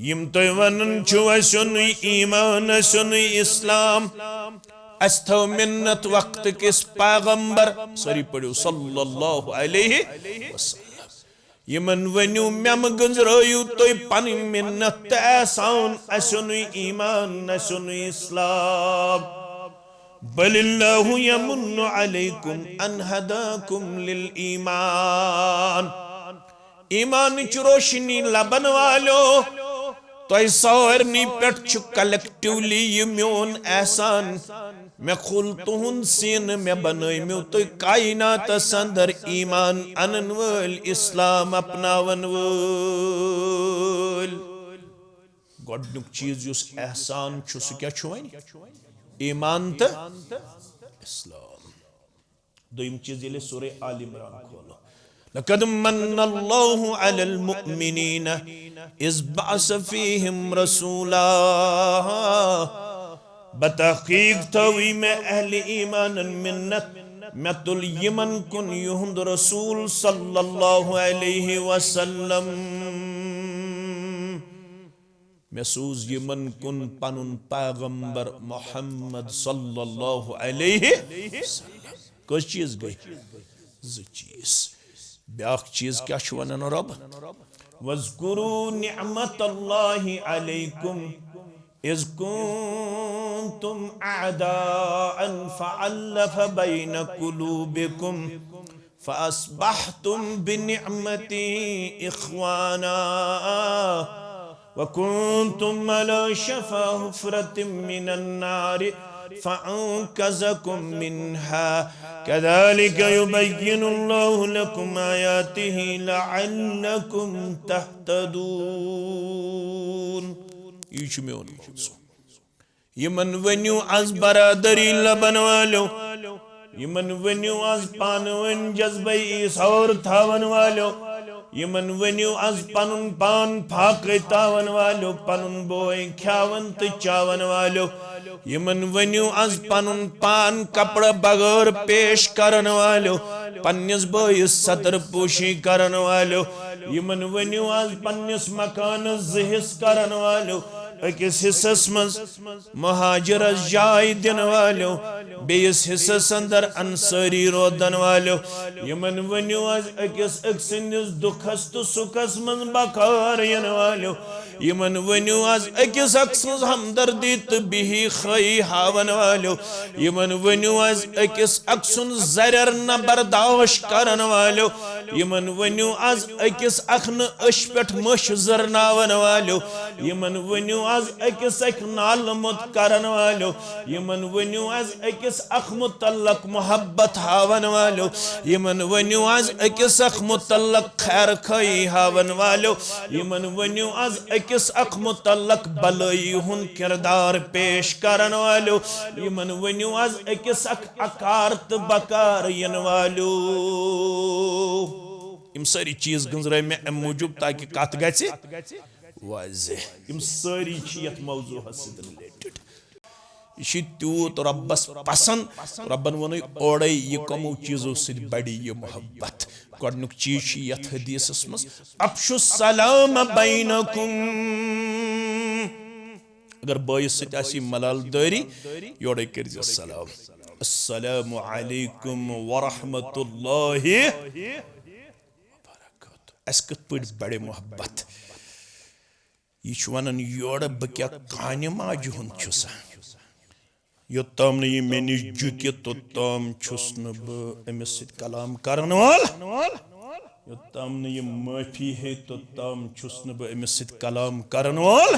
यम तुम वनन वन ईमान इस्लाम अस थो मिन्नत वक्त किस पैगंबर सरी पढ़ो सल्लल्लाहु अलैहि वसल्लम यमन वनु मेम गुजरायु तुम पन मिन्नत एहसान असन ईमान असन इस्लाम बलिल्लाहु यमुन्नु अलैकुम अन हदाकुम लिल ईमान ईमान च रोशनी लबन वालो तो सारनी पे कलेक्टिवली यह मोन एहसान मे खुल तुहन सीन मे बनमो तो कायनात अंदर ईमान अनन वल इस्लाम अपनावन वल गोडनुक चीज युस एहसान छु सु क्या छु वन ईमान तो इस्लाम दोयम चीज ये सूरह आल इमरान खोलो लक़द मन्नल्लाहु अलल मुअमिनीन इज़ बअस फ़ीहिम रसूला बतहक़ीक़ तवी में अहले ईमान मिन्नत मैं तुल यमन कुन युहंद रसूल सल्लल्लाहु अलैहि वसल्लम मैं सूज यमन कुन पनुन पैगंबर मोहम्मद सल्लल्लाहु अलैहि वसल्लम कौन चीज गई ज़ चीज ब्याख चीज क्या वन रब वज़कुरू निअमतल्लाहि अलैकुम इज़ कुंतुम अअदाअन फ़अल्लफ़ बैन क़ुलूबिकुम फ़अस्बहतुम बिनिअमती इख़वाना वकुंतुम अला शफ़ा हुफ़रतिम मिनन नार फ़अन्क़ज़कुम मिन्हा कज़ालिक युबय्यिनुल्लाहु लकुम आयातिही लअल्लकुम तहतदून यह मोन मौजू यमन वन्यू आज बरादरी लबन वालो यमन वन्यू आज पान वन जज्बे ईसौर थावन वालो यमन वन्यू आज पनुन पान फाक तावन वालो पनुन बोय ख्यावन तो चावन वालो यमन वन्यू आज पनुन पान कपड़ा बगैर पेश करन वालो पन्निस बोयस सतर पोशी करन वालो यमन वन्यू आज पन्निस मकान ज़हिस करन वालो अकिस हिस्सस मज महाजरस जाय दिन वालो बेस हिस्सस अंदर अंसारी रोदन वालो यमन वन्यू आज अकिस अक्सनिस दुखस तो सुखस मन बकार यन वालो यमन वन्यू आज अकिस अक्सनिस हमदर्दी तो बिही खई हावन वालो यमन वन्यू आज अकिस अक्सुन जरर न बर्दाश्त करन वालो यमन वन्यू आज अकिस अखन अशपट मश जरनावन वालो यमन वन्यू आज अकिस अख नाल मुत करन वालो यमन वन्यू आज अकिस अख मुतल्लक मोहब्बत हावन वालो यमन वन्यू आज अकिस अख मुतल्लक खैर खई हावन वालो यमन वन्यू आज अकिस अख मुतल्लक भलाई हुन किरदार पेश करन वालो यमन वन्यू आज अकिस अख अकार तो बकार यन वालो इम सारी चीज गुजराय में अम मूजूब ताकि कत गछि वाज़ेह इम सारी यथ मौजूहस रिलेटेड यह तूत रब्बस पसंद रब्बन वन ओड़े यह कमो चीजों से बड़ी यह मोहब्बत गोडनुक चीज यथ हदीसस मज अफशु सलाम बैनकुम अगर बॉयस सि मलाल दारी योड़े कर सलाम अस्सलामु अलैकुम वरहमतुल्लाहि वबरकातुहू अस कत पड़ बड़े मोहब्बत यह वन योड़ बह क्या कान माज हुंद योत्ताम न यह मे निश झुकि तोत्ताम छुस न बह अमिस सत कलाम करन वाल योत्ताम न यह माफी है तोत्ताम छुस न बह अमिस सत कलाम करन वाल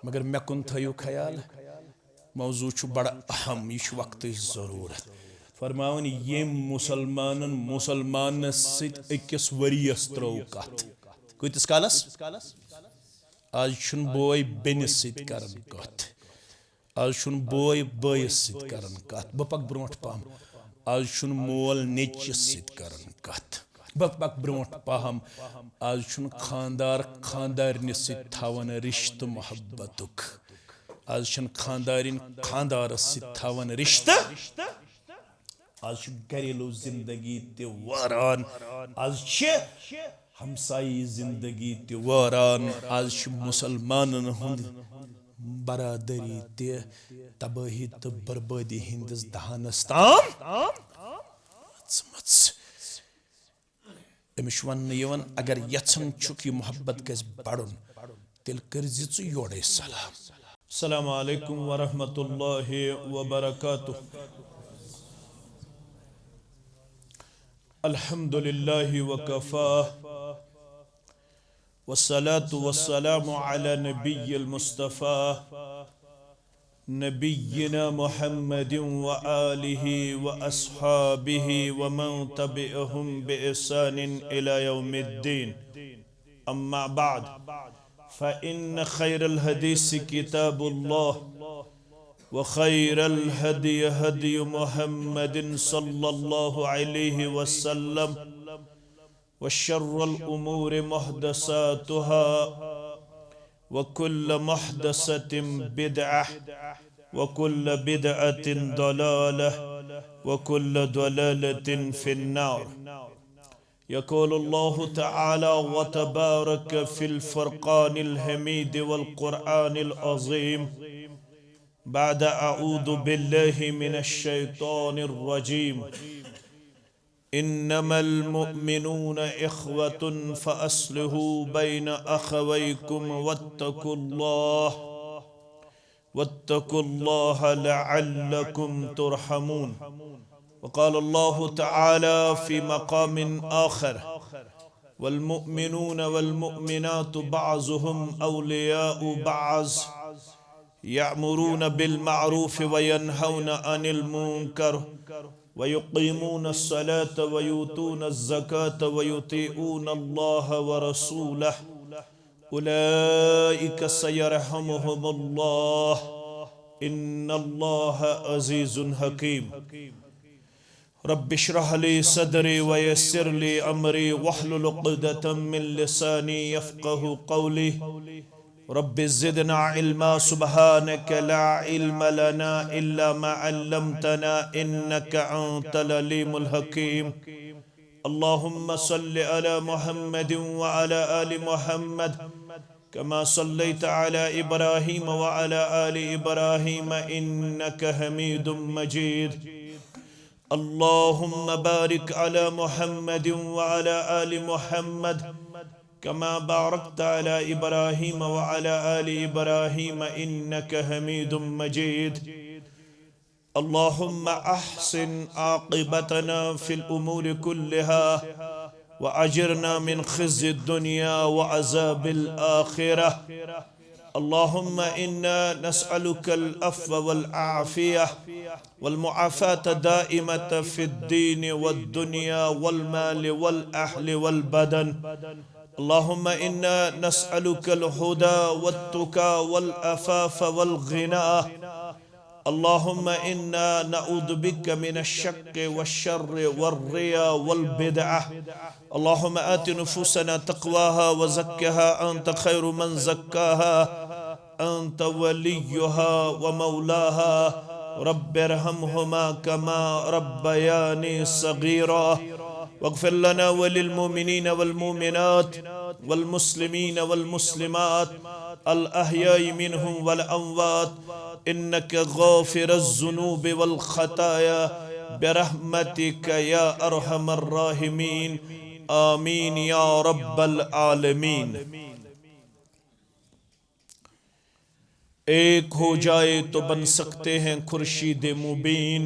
मगर मे कुन थयो ख्याल मौजू बड़ा अहम यह वक्त जरूरत फरमावन ये मुसलमान सत अकिस वरियस त्रो कत कतिस कालस आज छुन बोय बेनिस सत करन कत आज छुन बोय बयस सत करन कत बह पक ब्रोट पहम आज छुन मोल नेचिस सत करन कत बह पक ब्रोट पहम आज छुन खानदार खानदारनिस सत थावन रिश्त मोहब्बतुक आज छुन खानदारिन खानदारस सत थावन रिश्त आज घरेलू जिंदगी ते वारान आज हमसाई जिंदगी ते वारान आज मुसलमानन हुंद बरादरी ते तबाही तो बर्बादी हिंदस दहानस ताम अमिश वन अगर यछन चुक मोहब्बत गस बढ़न तेल करजि छु योड़े सलाम। अस्सलामु अलैकुम व रहमतुल्लाहि व बरकातुहू। अल्हम्दुलिल्लाहि व कफा वस्सलातु वस्सलामु अला नबिय्यिल मुस्तफा नबिय्यिना मुहम्मदिन व आलिहि व अस्हाबिहि व मन तबिअहुम बिइहसानिन इला यौमिद्दीन। अम्मा बाद फ़इन्न खैरल हदीस किताबुल्लाह व खैरल हदी हदी मुहम्मदिन सल्लल्लाहु अलैहि वसल्लम व शर्रल उमूरि मुहदसातुहा व कुल्ल मुहदसतिन बिदअह व कुल्ल बिदअतिन दलालह व कुल्ल दलालतिन फिन्नार। यक़ूलुल्लाहु तआला व तबारक फिल फ़ुरक़ानिल हमीद वल क़ुरआनिल अज़ीम बाद अऊज़ु बिल्लाहि मिनश शैतानिर रजीम। इन्नमल मुअमिनून इख़्वतुन फ़अस्लिहू बैन अख़वैकुम वत्तक़ुल्लाह लअल्लकुम तुरहमून। वक़ाल अल्लाहु तआला फ़ी मक़ामिन आख़र वल्मुअमिनून वल्मुअमिनातु बअज़ुहुम औलियाउ बअज़ यअमुरून बिलमअरूफ़ व यनहौन अनिल मुनकर व युक़ीमून अस्सलात व यूतून अज़्ज़कात व युतीऊन अल्लाह व रसूलह उलाइका सयरहमुहुमुल्लाह इन्नल्लाह अज़ीज़ुन हकीम। रब्बि इश्रह ली सदरी व यस्सिर ली अमरी वहलुल उक़दतम मिन लिसानी यफ़क़हू क़ौली। रब्बि ज़िदना इल्मा सुब्हानक ला इल्म लना इल्ला मा अल्लमतना इन्नका अंतल अलीमुल हकीम। अल्लाहुम्मा सल्लि अला मुहम्मदिन व अला आलि मुहम्मद कमा सल्लैता अला इब्राहीम व अला आलि इब्राहीम इन्नका हमीदुम मजीद। अल्लाहुम्मा बारिक अला मुहम्मदिन व अला आलि मुहम्मद कमा बारकता अला इब्राहीम व अला आलि इब्राहीम इन्नका हमीदुम मजीद। अल्लाहुम्मा अहसिन आक़िबतना फ़िल उमूरि कुल्लिहा व अजिरना मिन ख़िज़्यिद दुनिया व अज़ाबिल आख़िरह। अल्लाहुम्मा इन्ना नस्अलुकल अफ़्व वल आफ़ियह वल मुआफ़ात दाइमत फ़िद्दीन वद दुनिया वल माल वल अहल वल बदन। अल्लाहुम्मा इन्ना नस्अलुकल हुदा वत्तुका वल अफ़ाफ़ वल ग़िना। अल्लाहुम्मा इन्ना नऊज़ु बिका मिनश शक्क वश्शर्रि वर्रिया वल बिदअह। अल्लाहुम्मा आति नुफूसना तक़वाहा व ज़क्किहा अंत खैरु मन ज़क्काहा अंत वलियुहा व मौलाहा। रब्बिरहमहुमा कमा रब्बयानी सग़ीरा। वग़फ़िर लना व लिल मुमिनीन वल मुमिनात वल मुस्लिमीन वल मुस्लिमात अल अहयाई मिनहुम वल अमवात इन्नका गाफ़िरुज़ ज़ुनूबि वल ख़ताया बिरहमतिका या अरहमर राहिमीन। आमीन या रब्बल आलमीन। एक हो जाए तो बन सकते हैं खुर्शीद मुबीन,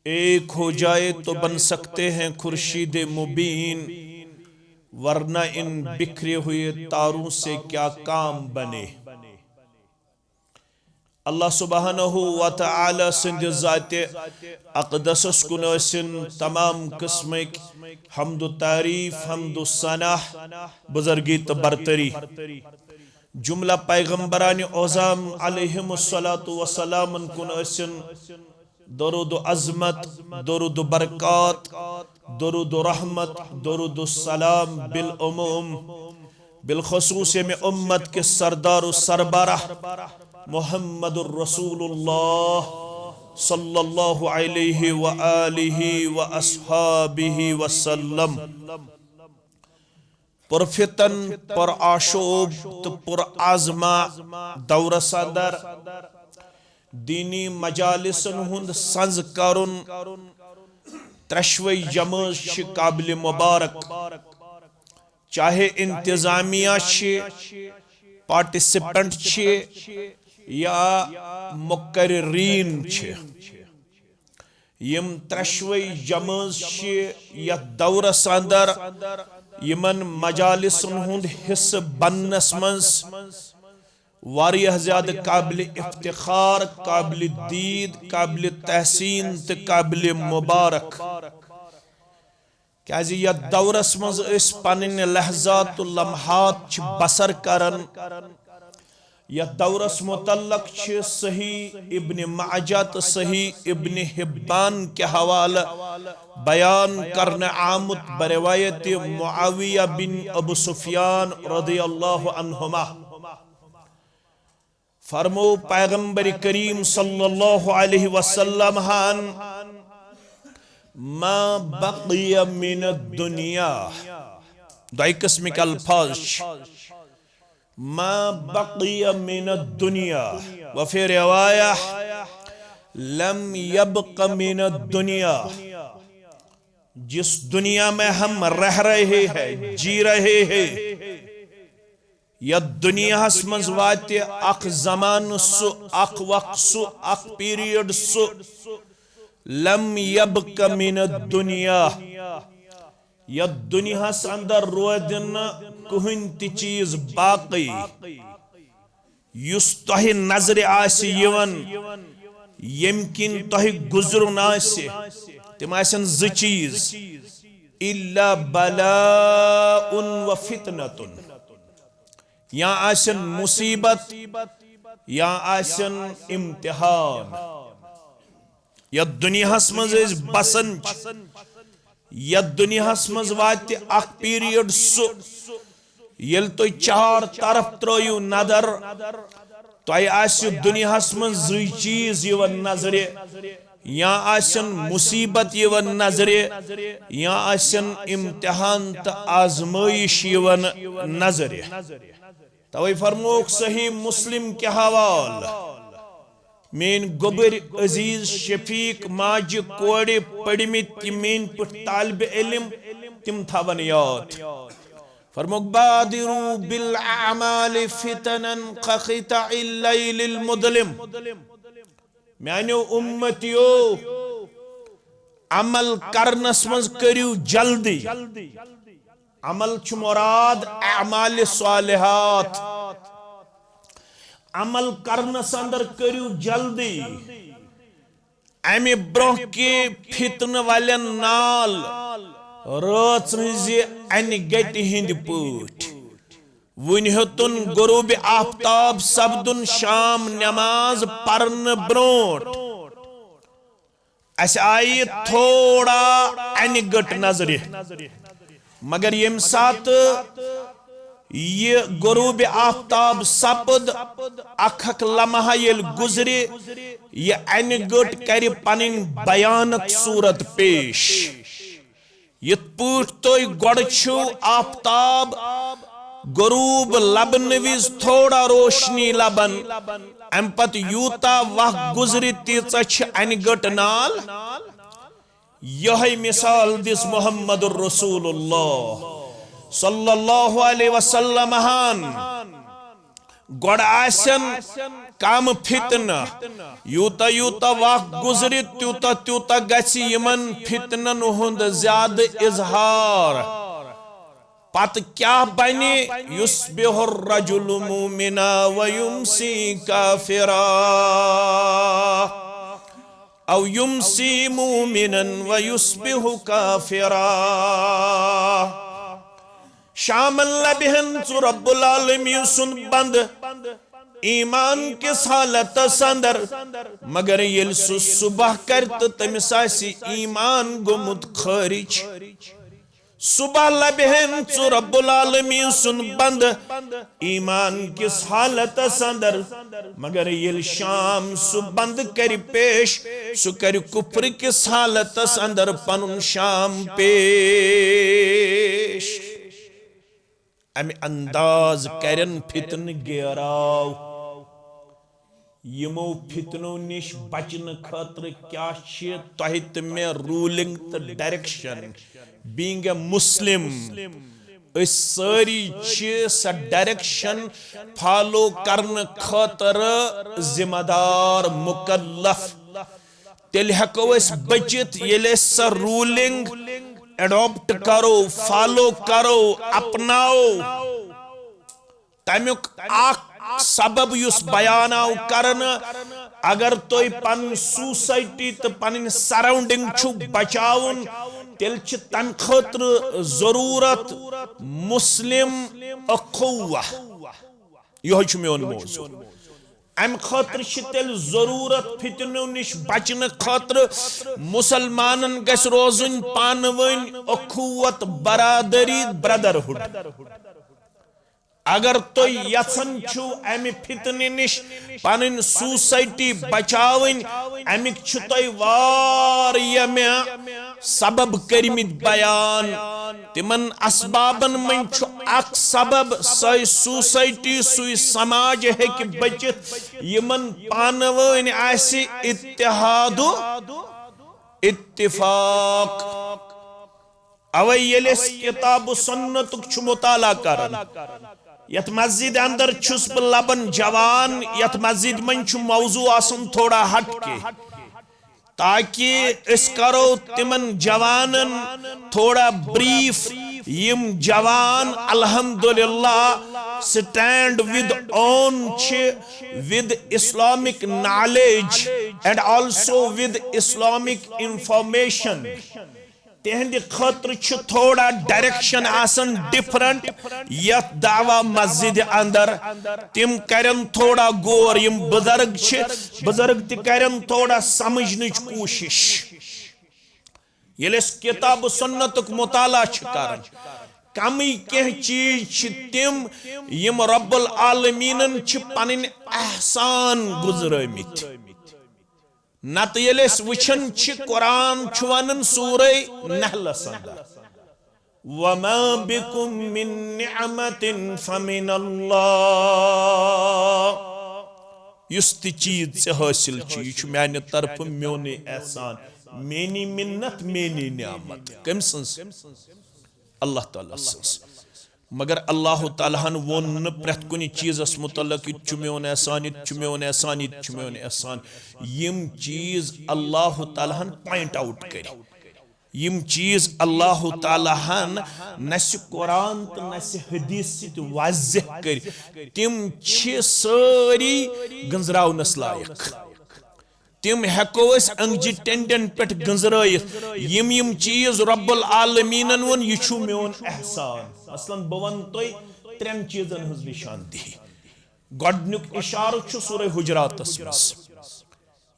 एक हो जाए तो बन सकते हैं खुर्शीद मुबीन, वरना इन बिखरे हुए तारों से क्या काम बने। अल्लाह सुब्हानहु व तआला सिंध ज़ाते अक़दसस कुन ٲسِن तमाम किस्मक हम्दु तारीफ हम्दु सनाह बुज़र्गी तो बरतरी जुमला पैगम्बरान ओज़ाम अलैहिमुस्सलातु वस्सलाम कुन ٲسِن दरूद अज़मत, दरूद बरक़ात, दरूद रहमत, दरूद सलाम बिल उमूम बिलख़ुसूस में उम्मत के सरदार सरबराह मुहम्मदुर रसूलुल्लाह सल्लल्लाहु अलैहि व आलिहि व अस्हाबिहि वसल्लम। पुरफितन पुर आशोब तो पुर आजमा दौर सदर दीनी मजालिसन हुंद सज करुन त्रशवई जमज काबिल मुबारक चाहे इंतजामिया पार्टिसिपेंट या मुकर्रीन यम त्रशवई जमज या दौर सदर यमन मजालिसन हुंद हिस्स बनस मज वारियाह ज़्यादा काबिल इफ्तिखार काबिल दीद काबिल तहसीन तो काबिल मुबारक क्या यह दौरस मज पन लहजात लम्हात बसर करन यह दौरस मुतल्लक सही इब्न माजा तो सही इब्न हिब्बान के हवाला बयान करने आमुत बरवायत मुआविया बिन अबू सुफियान रज़ियल्लाहु अन्हुमा फरमो पैगंबर करीम सल्लल्लाहु अलैहि वसल्लम हान मा बक़िया मिन दुनिया दो किस्मिक अल्फाज मा बक़िया मिन दुनिया व फिर रिवाया लम यबक़ मिन दुनिया जिस दुनिया में हम रह रहे हैं जी रहे हैं या दुनिया मज वाते अख जमान सु अख वक्त सु अख पीरियड सु लम यबक़ मिन दुनिया या दुनिया अंदर रोदन कुहन ति चीज बाकी युस तोह नजर आसि यवन यमकिन तोह गुजरुन आसि तिम आसन ज चीज इल्ला बलाउन व फितनतुन या आसन मुसीबत या आसन इम्तिहान या दुनिया मज बसन या दुनिया मज वाते अख पीरियड सु यल तो चार तरफ त्रो नदर तोह आसु दुनिया मज ज चीज यवन नजरे या आसन मुसीबत यवन नजरे या आसन इम्तिहान तो आजमाइश यवन नजरे तवे फरमोक सही मुस्लिम के हवाल मेन गोबर अजीज शफीक माज कोड़े पढ़मित मेन पुट तालिब इल्म तिम थवन याद फरमोक बादिरू बिल आमाल फितनन क़क़िताइल लैलिल मुज़लिम म्यानो उम्मतियो अमल करनस मज करियो जल्दी अमल छु मुराद अमाल सालिहात अमल करनस अंदर करियो जल्दी अमे ब्रोह के फितन वालन नाल रात अन गति हिंद पट वन हेतुन गुरूब आफ्ताब सपदुन शाम नमाज परन ब्रोट अस आई थोड़ा अन गट नजर मगर यम सात ये गुरूब आफ्ताब सपद अख लम्हा येल गुजरे ये अन गट कर पनिन बयानक सूरत पेश यत पट तुह गोड़ छु आफ्ताब गुरूब लबन विज थोड़ा रोशनी लबन अम पत यूता वह गुजरे तीचा अन गट नाल यही मिसाल दिस मुहम्मदुर रसूलुल्लाह सल्लल्लाहु अलैहि वसल्लम हान गोड़ आसन कम फितना यूता यूता वक्त गुजरे त्यूता त्यूता गछि यमन फितनन हुंद ज्याद इजहार पत क्या बने युस्बिहुर रजुलु मुमिना व युमसी काफिरा औ युमसी मुमिनन व युस्बिहु काफिरा शामल लबिहन सु रब्बुल आलमीन सुन बंद ईमान किस हालत अंदर मगर येल सु सुबह करत तमिस आसि ईमान गोमुत खारिज सुबह लबहन सु रब्बुल आलमीन सुन बंद ईमान किस हालत अंदर मगर येल शाम सु बंद कर पेश सु कर कुफ्र किस हालत अंदर पनुन शाम पेश अमे अंदाज करन फितन गेराव यमो फितनो निश बचन खतर क्या तोह मे रूलिंग तो डायरेक्शन बीइंग ए मुस्लिम सारी स डायरेक्शन फॉलो करने खतर जिम्मेदार मुकल्लफ तेल हको बचित ये स रूलिंग एडॉप्ट करो फॉलो करो अपनाओ तमुक सबब युस बयान आव करन अगर तुम पन सोसाइटी तो पन सराउंडिंग छु बचाउन तेल तम खतर जरूरत मुस्लिम अखुवा यह मोन मौजू अम खतर तेल जरूरत फितनो निश बचन खतर मुसलमानन गस रोजुन पानवन अखुवत बरादरी ब्रदरहुड अगर तो यसन छु अमि फितने निश पन सोसाइटी बचावन अमिक छु तो वारिया में सबब करमित बयान तिमन असबाबन मन छु अक सबब सई सोसाइटी सुई समाज है कि बचित यमन पानवन आसि इत्तेहादु इत्तिफाक अवै येलेस किताब सुन्नतुक छु मुताला करन यत मस्जिद अंदर छुस बह लबन जवान यत मस्जिद मन छु मौजू आसन थोड़ा हट के ताकि इस करो तिमन जवानन थोड़ा ब्रीफ यम जवान अल्हम्दुलिल्लाह stand with on with Islamic knowledge and also with Islamic information तेहंद खतर थोड़ा डायरेक्शन आसन डिफरेंट यत दावा मस्जिद अंदर तिम करन थोड़ा गौर यम बुजुर्ग करन थोड़ा समझने कोशिश येलेस किताब सुन्नतुक मुताला करन कमी कह चीज तिम यम रब्बुल आलमीनन पन एहसान गुजरमित नत येलेस वचन कुरान वन सूरे नहलस वमा बिकुम मिन निअमतिन फमिनल्लाह युस ति चीज से हासिल यह माने तरफ मोन एहसान मेनी मिन्नत मेनी नियामत कम सन्स अल्लाह ताला सन्स मगर अल्लाह ताला वोन प्रत कुन चीजस मुतल्लक मोन एहसान मोन एहसान मोन एहसान यम चीज अल्लाह ताला पॉइंट आउट कर यम चीज अल्लाह ताला नस कुरान तो नस हदीस सत वाज़ह कर तिम सारी गंजरावनस लायक तिम हेको अंगजि टेंडन पे गंजरायित यम चीज रब्बुल आलमीनन वोन यह मोन एहसान मसलन बह वन तुह त्रेन चीजन हज निशानदेही गोडनुक इशार सूरह हुजरातस मस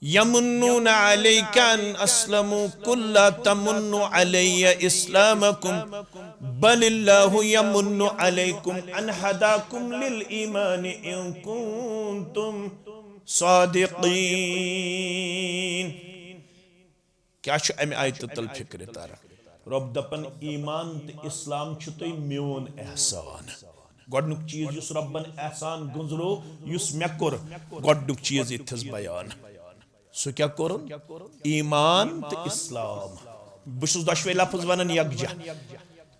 यमुन्नून अलैका अन अस्लमू कुल ला तमुन्नु अलैया इस्लामकुम बलिल्लाहु यमुन्नु अलैकुम अन हदाकुम लिल ईमान इन कुंतुम सादिकीन क्या अमे आयत तल फिक्र तारा रब दपन ईमान तो इस्लाम तुह मोन एहसान गोडनुक चीज युस रब्बन एहसान गुजरो युस मे कोर गोडनुक चीज इथस बयान सो क्या कोर ईमान तो इस्लाम बस दशवे लफ्ज वन यकजा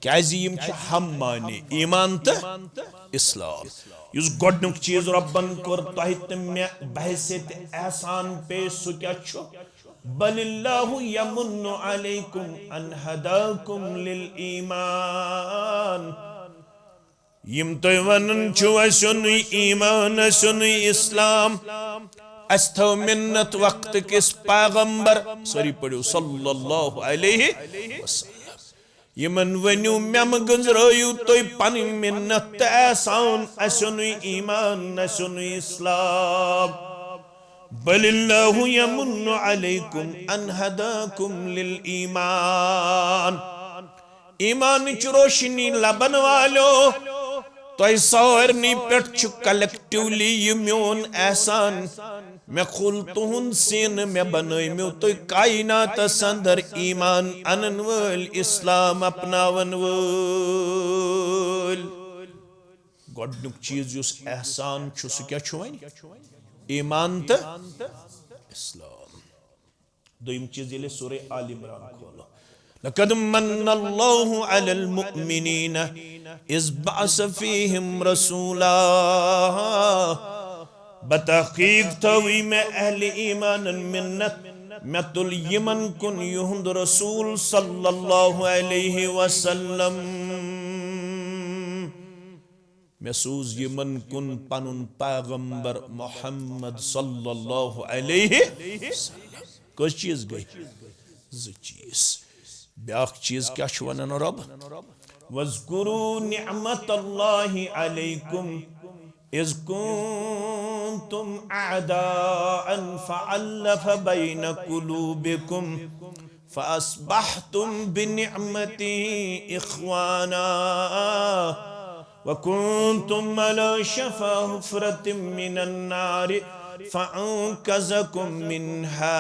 क्या हम माने ईमान तो इस्लाम युस गोडनुक चीज रब्बन कोर तोह तो मे बहसियत एहसान पे सो क्या बलिल्लाहु यमुन्नु अलैकुम अन हदाकुम लिल ईमान यम तुह वनन छु ईमान इस्लाम अस थो मिन्नत वक्त किस पैगंबर सॉरी पढ़ो सल्लल्लाहु अलैहि वसल्लम यमन वनु मेम गुजरायु तुह पन मिन्नत एहसान असुन ईमान असुन इस्लाम बलिल्लाहु यमुन्नु अलैकुम अन हदाकुम लिल ईमान ईमान च रोशनी लबन वालो तुह सारनी पे कलेक्टिवली यह मोन एहसान मे खुल तुहन सीन मे बनमो तुह कायनात अंदर ईमान अनन वल इस्लाम अपनावन वल गोडनुक चीज युस एहसान छु सु क्या छु वनी ईमान तो इस्लाम दोयम चीज ये सूरह आल इमरान खोलो लक़द मन्नल्लाहु अलल मुअमिनीन इज़ बअस फ़ीहिम रसूला बतहक़ीक़ तवी में अहले ईमान मिन्नत मैं तुल यमन कुन युहुंद रसूल सल्लल्लाहु अलैहि वसल्लम मैं सूज यमन कुन पनुन पैगंबर मोहम्मद सल्लल्लाहु अलैहि वसल्लम कस चीज गई ज चीज ब्याख चीज क्या छु वनन रब वज़कुरू निअमतल्लाहि अलैकुम इज़ कुंतुम अअदाअन फ़अल्लफ़ बैन क़ुलूबिकुम फ़अस्बहतुम बिनिअमतिही इख़वाना वकुंतुम अला शफ़ा हुफ़रतिम मिनन नारि फ़अन्क़ज़कुम मिन्हा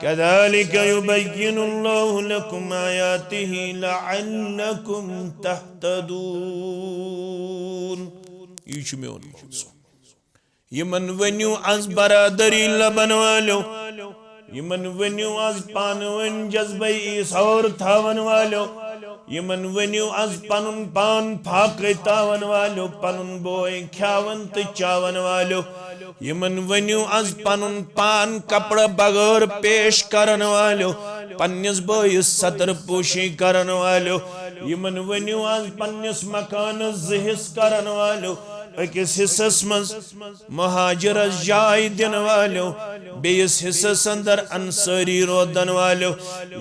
कज़ालिक युबय्यिनुल्लाहु लकुम आयातिही लअल्लकुम तहतदून ये छु मेन मौज़ू यमन वन्यू आज बरादरी लबन वालो यमन वन्यू आज पानवन जज्बे ईसौर थावन वालो यमन वन्यू आज पनुन पान फाके तावन वालो पनुन बोए ख्यावन तो चावन वालो यमन वन्यू आज पनुन पान कपड़ा बगैर पेश करन वालो पन्निस बोइस सतर पोशी करन वालो यमन वन्यू आज पन्निस मकान ज़हिस करन वालो अकिस हिस्सस मज महाजरस जाय दिन वालो बेस हिस्सस अंदर अंसारी रोदन वालो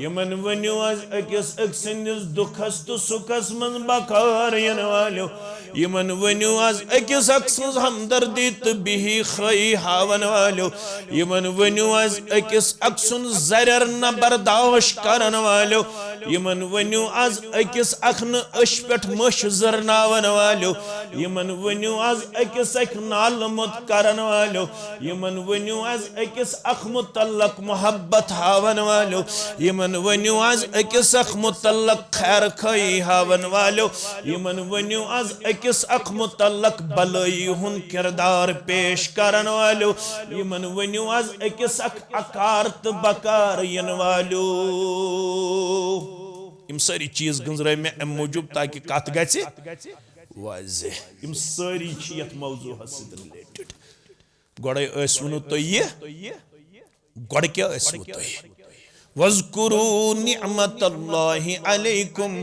यमन वन्यू आज अकिस अक्संदिस दुखस तो सुखस मज बकार यन वालो यमन वन्यू आज अकिस अक्संस हमदर्दी तो बिही खई हावन वालो यमन वन्यू आज अकिस अक्सन जरर न बर्दाश्त करन वालो यमन वन्यू आज अकिस अखन अश पेट मश जरनावन वालो यमन वन्यू आज अकिस अख नाल मुत करन वालो यमन वन्यू आज अकिस अख मुतल्लक मोहब्बत हावन वालो यमन वन्यू आज अकिस अख मुतल्लक खैर खई हावन वालो यमन वन्यू आज अकिस अख मुतल्लक भलाई हुन किरदार पेश करन वालो यमन वन्यू आज अकिस अख अकारत बकार यन वालो इम सारी चीज गंजराय में अम मौजूब ताकि कत गछि वाज़ेह इम सारी यथ मौजूहस रिलेटेड गोड़े वनु तो ये गोड़ क्या वनु तो वज़कुरू निअमतल्लाहि अलैकुम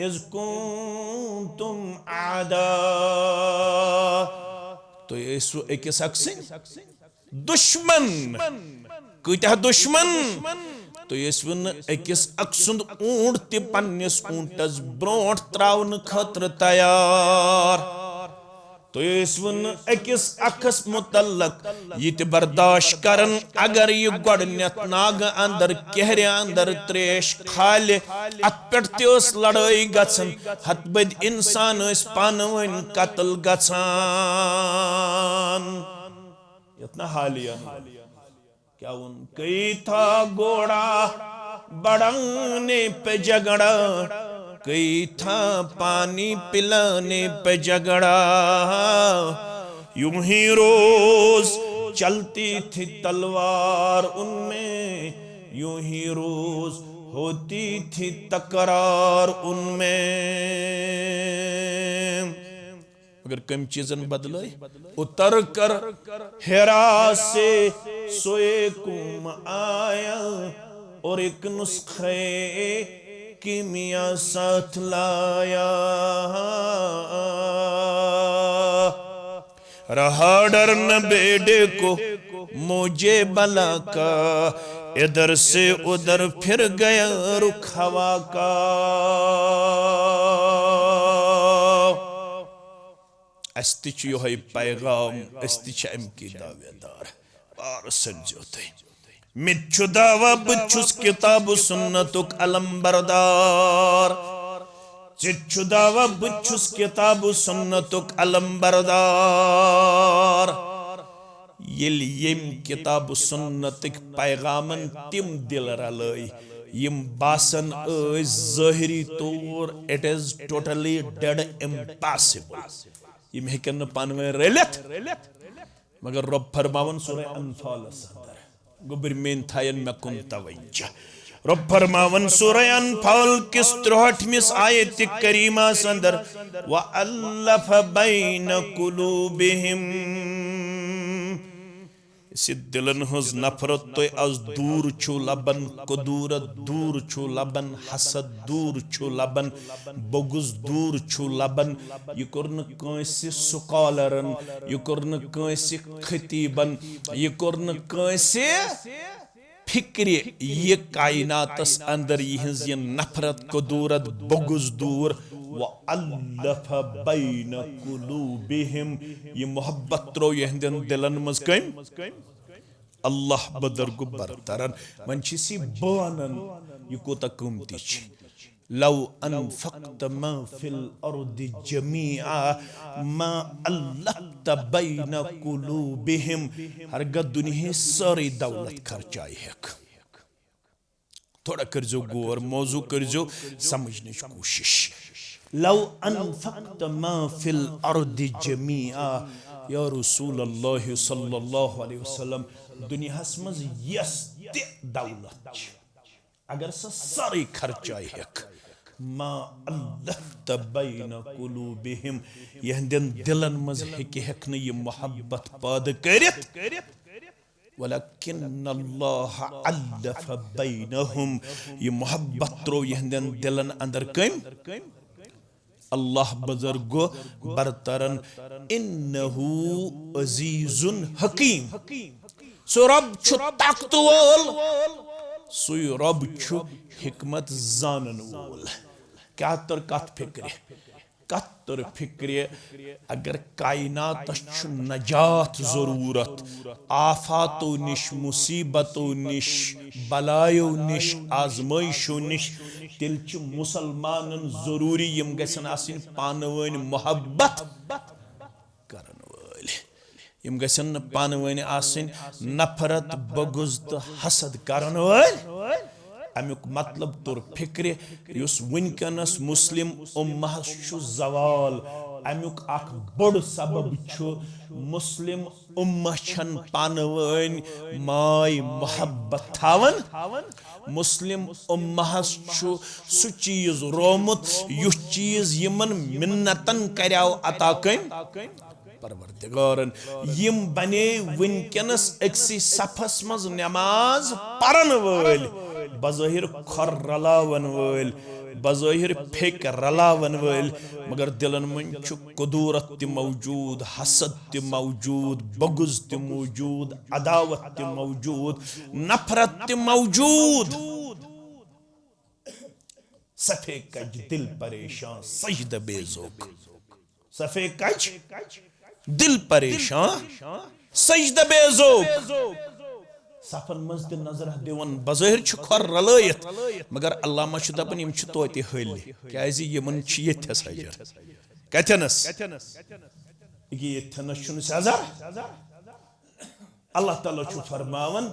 इज़ कुंतुम आदा तो ये अकिस अक्सिन दुश्मन कत्या दुश्मन तो ये अकिस अक्सुंद ऊंट ते पन्निस ऊंटस ब्रोंठ त्रावन खतर तैयार तो ये अकिस अखस मुतल्लक ये बर्दाश्त करन अगर ये गोडनेथ नाग अंदर कहरे अंदर त्रेश खाले अत पेट तस लड़ाई गछन हतबद इंसान पानवन कत्ल गछान इतना हालिया क्या उन कई था घोड़ा बढ़ाने पे झगड़ा कई था पानी पिलाने पे झगड़ा यूं ही रोज चलती थी तलवार उनमें यूं ही रोज होती थी तकरार उनमें अगर कम चीजन बदले उतर कर हेरा से सोए कुम आया और एक नुस्खे कीमिया साथ लाया रहा डर न बेटे को मुझे बला का इधर से उधर फिर गया रुख हवा का अस्तिच योहै पैगाम अस्तिच अमकी दावेदार पार संजोते मिच्छु दावा बुच्छुस किताब सुन्नतुक अलंबरदार चिच्छु दावा बुच्छुस किताब सुन्नतुक अलंबरदार येम किताब सुन्नतुक पैगामन तिम दिल रलई यम बासन ज़ाहिरी तौर it is totally dead impossible यम हेकन न पानवे रलित मगर रब फरमावन सूरह अनफाल अंदर गुबर मेन थायन मे कुन तवज्जो रब फरमावन सूरह अनफाल किस 63 आयत करीमा अंदर व अल्लफ बैन कुलूबिहिम इसी दिलन हज नफरत तो आज दूर छु लबन कुदूरत दूर छु लबन हसद दूर छु लबन बगुज दूर छु लबन यह कर्न कंसी स्कॉलरन यह कर्न कंसी खतीबन यह कर्न कंसी फिक्र यह कायनातस अंदर यहज यह नफरत कुदूरत बगुज दूर व अल्लफ बैन कुलूबिहिम यह मोहब्बत त्रो यहंदन दिलन मज कम अल्लाह बदरगु बरतरन वंचिसी बानन यह कोता कीमती छ लव अनफक्त मा फिल अर्दि जमीआ मा अल्लफ्त बैन कुलूबिहिम हरगत दुनिया सारी दौलत खर्चाई हेक थोड़ा करजो गौर मौजू करजो समझने की कोशिश लव अनफक्त मा फिल अर्दि जमीआ या रसूल अल्लाह सल्लल्लाहु अलैहि वसल्लम दुनिया मज यस दौलत अगर सा सारी खर्चाई हेक मा अल्लफ्त बैन कुलूबिहिम यहंदन दिलन मज हेक न यह मोहब्बत पाद करित वलकिन अल्लाह अल्लफ बैनहुम यह मोहब्बत त्रो यहंदन दिलन अंदर कम अल्लाह बुजुर्गो बरतरन इन्नहु अजीजुन हकीम सो रब छु ताकतवल सो रब छु हिकमत जानन वोल क्या तर कत फिक्र अगर कायनात नजात जरूरत आफातो निश मुसीबतों निश बलायो निश आजमाइशों निश तिल मुसलमानन जरूरी यम गसन आसिन पानवन मोहब्बत करन वल यम गसन पानवन आसिन नफरत बगुज तो हसद करन वल अमुक मतलब तोर फिक्र युस वनकनस मुस्लिम उम्मह छु जवाल अमुक अख बड़ सबब छु मुस्लिम उम्मह छन पानवन माय मोहब्बत थावन मुस्लिम उम्मह छु सु चीज रोमुत युस चीज यमन मिन्नतन करयाव अता कम परवरदिगारन यम बने वनकनस अक्सी सफस मज नमाज परन वल बज़ाहिर खर रलावन वल बज़ाहिर फेक रलावन वल मगर दिलन मन छु कुदूरत ति मौजूद हसद ति मौजूद बगुज ति मौजूद अदावत ति मौजूद नफरत ति मौजूद सफे कज दिल परेशान सजद बेजोक सफे कज दिल परेशान सजद बेजोक सफन मज नजर दिवन बज़ाहिर खर रलयत मगर अल्लाह दपन यम तोत हल क्या यमन यथस हजर कथनस यथनस हजर अल्लाह ताला फरमावन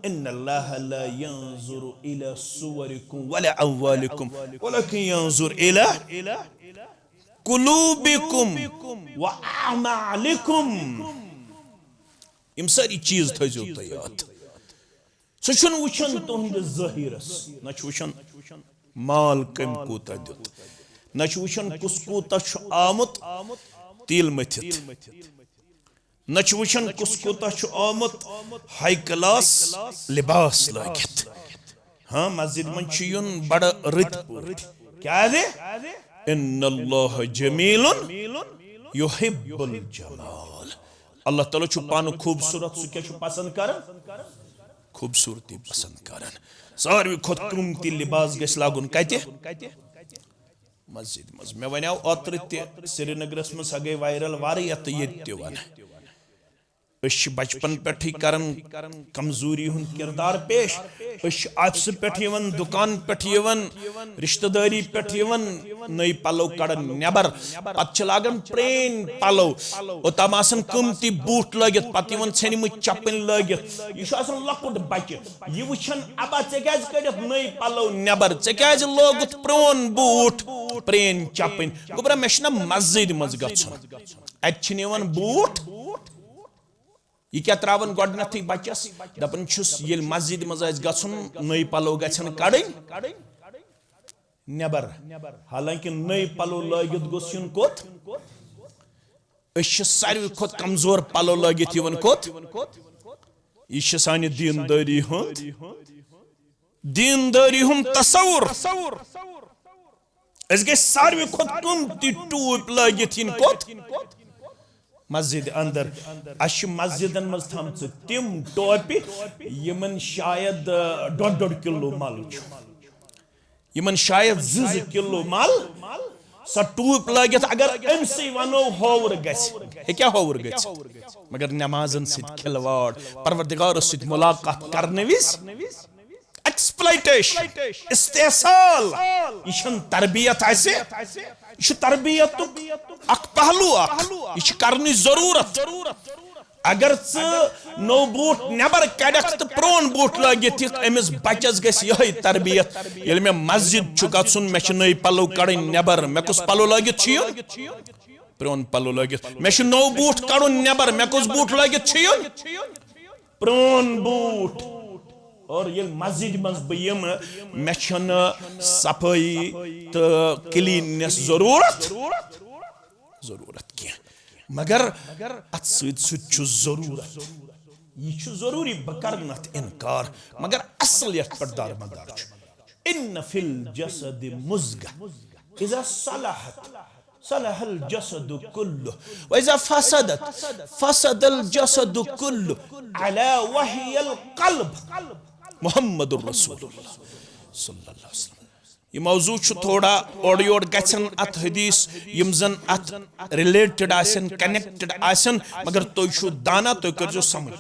इन्नल्लाह ला यंजुरु इला सुवरिकुम वला अम्वालिकुम वलकिन यंजुरु इला कुलूबिकुम व अमालिकुम यम सारी चीज थजो तो याद सुन वुचन तुहद ज़ाहिरस न वुचन माल कम कूता दुत न वुचन कुस कूता आमुत तिल मथित न वुचन कुस कूता आमुत हाई क्लास लिबास लगित हाँ मस्जिद मन युन बड़ रित क्या इन्नल्लाह जमीलुन युहिब्बुल जमाल अल्लाह ताला छु पान खूबसूरत सु क्या पसंद करन खूबसूरती पसंद करन सारी खुद कीमती लिबास गस लागुन कते मस्जिद मज मे वनाव ओत्र ते श्रीनगरस मज गई वायरल वारिया तो ये वन बचपन पे करन कमजोरी हुन किरदार पेश ऑफिस पे दुकान पे रिश्तेदारी पे नई पलो कड़न नबर पे लागन प्रेन पलो ओतम कमती बूट लगित पे षेनम चपन लगित यह लकुट बच्चे यह वुचन अबा क्या कड़ित नई पलो नबर क्या लोगुत प्रोन बूट प्रेन चपन गोबरा मे मस्जिद मज गन बूट यह क्या त्रावन गोडनथी बच्चस दपन ये मस्जिद मज गन नई पलो गन कड़न नबर हालांकि नई पलो लगित गोस युन कोत सारे खुद कमजोर पलो लगित कोत यह सानि दीनदारी हुंद तसव्वुर गए सारे खुद कीमती टूप लगित कोत मस्जिद अंदर मस्जिदन मज थम तिम टोपि यमन शायद 1.5 किलो मल यमन शायद 2 किलो मल सा टूप लगित अगर अमसी वनो होवर क्या होवर मगर नमाजन सित खिलवाड़ परवरदिगार सित मुलाकात करने विज एक्सप्लॉइटेशन इस्तेसाल यह तरबियत यह तरबियत अख पहलू यह करने जरूरत अगर नो बूट नबर कड़क तो प्रोन बूट लगित अमिस बचस गई तरबियत ये मे मस्जिद गन मे नई पलो कड़ नबर मे कुछ पलो लगित प्रोन पलो लगित मे नो बूट कड़ नबर मे कुछ बूट लगित प्रोन बूट और ये मस्जिद मज बम मे सफाई तो क्लीननेस जरूरत क्या मगर अत जरूरत यह जरूरी बह कर इनकार मगर असल यथ पे दारमदार इन फिल जसद मुज़ग़ह इज़ा सलहत सलहल जसद कुल्लुह व इज़ा फसदत फसदल जसद कुल्लुह अला वहियल क़ल्ब मुहम्मदुर रसूलुल्लाह सल्लल्लाहु अलैहि वसल्लम यह मौजू थोड़ा ओर योर गन अत हदीस यम जन अत रिलेटेड आसन कनेक्टेड आसन मगर तुम दाना तुम कर समझ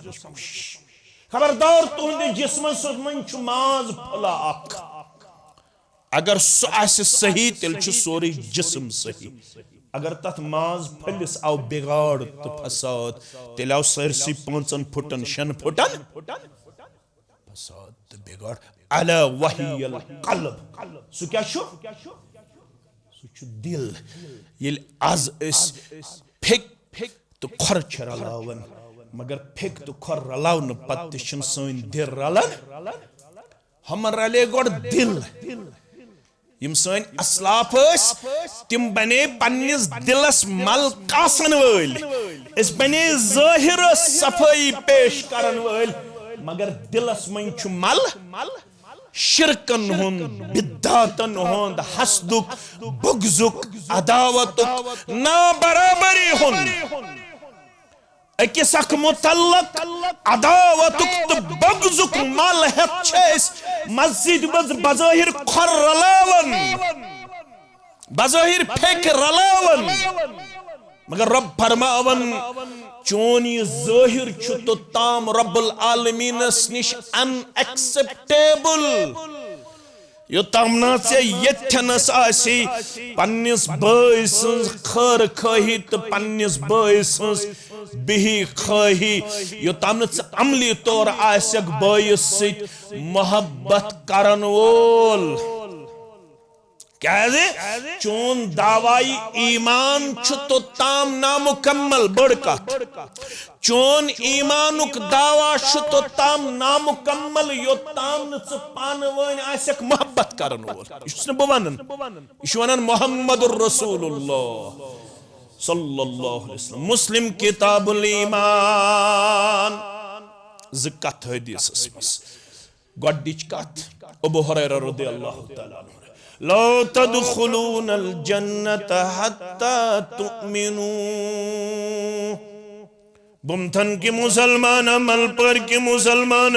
खबरदार तुंद जिस्म मन माज फला अगर सह सही तेल सोरे जिस्म सही अगर तथ माज फलिस आव बिगाड़ तो फसाद तेल आव सरसी 5 फुटन 6 फुटन फसाद तो बिगाड़ अला वहियल क़ल्ब सु क्या सु दिल ये आज फिक तो खर रलावन मगर फिक तो खर रलावन पत सन दिल रलन हम रले गोड़ दिल यम सन असलाफ तिम बने पन्निस दिलस मल कासन वल इस बने ज़ाहिर सफाई पेश करन वल मगर दिलस मन मल शिरकन हुंद बिद्दातन हुंद हसदुक बुगजुक अदावतुक ना बराबरी हुंद अकिस अख मुतल्लक अदावतुक तो बुगजुक मल हेत मस्जिद मज बज़ाहिर खर रलावन बज़ाहिर फेक रलावन मगर रब फरमावन चोन यह ज़ाहिर तो ताम रब्बुल आलमीनस निश अनएक्सेप्टेबल योताम ना यथनस आसी पन्निस बाई सन्स खर खाही तो पन्निस बाई सन्स बिही खाही योताम न अमली तौर आसक बाई सित मोहब्बत करन वोल क्या चोन दावाई ईमान तो ताम नामुकम्मल बड़ कत चोन ईमानुक दावा तो ताम नामुकम्मल योताम न पान वन आसक मोहब्बत करन वोल बवन यह मुहम्मदुर रसूलुल्लाह सल्लल्लाहु अलैहि वसल्लम मुस्लिम किताबुल ईमान ज कथ हदीस मस गोडिच कथ अबू हुरैरा रदियल्लाहु तआला अन्हु ला तदखुलूनल जन्नत हत्ता तुमिनू बुमथन के मुसलमान मलपर के मुसलमान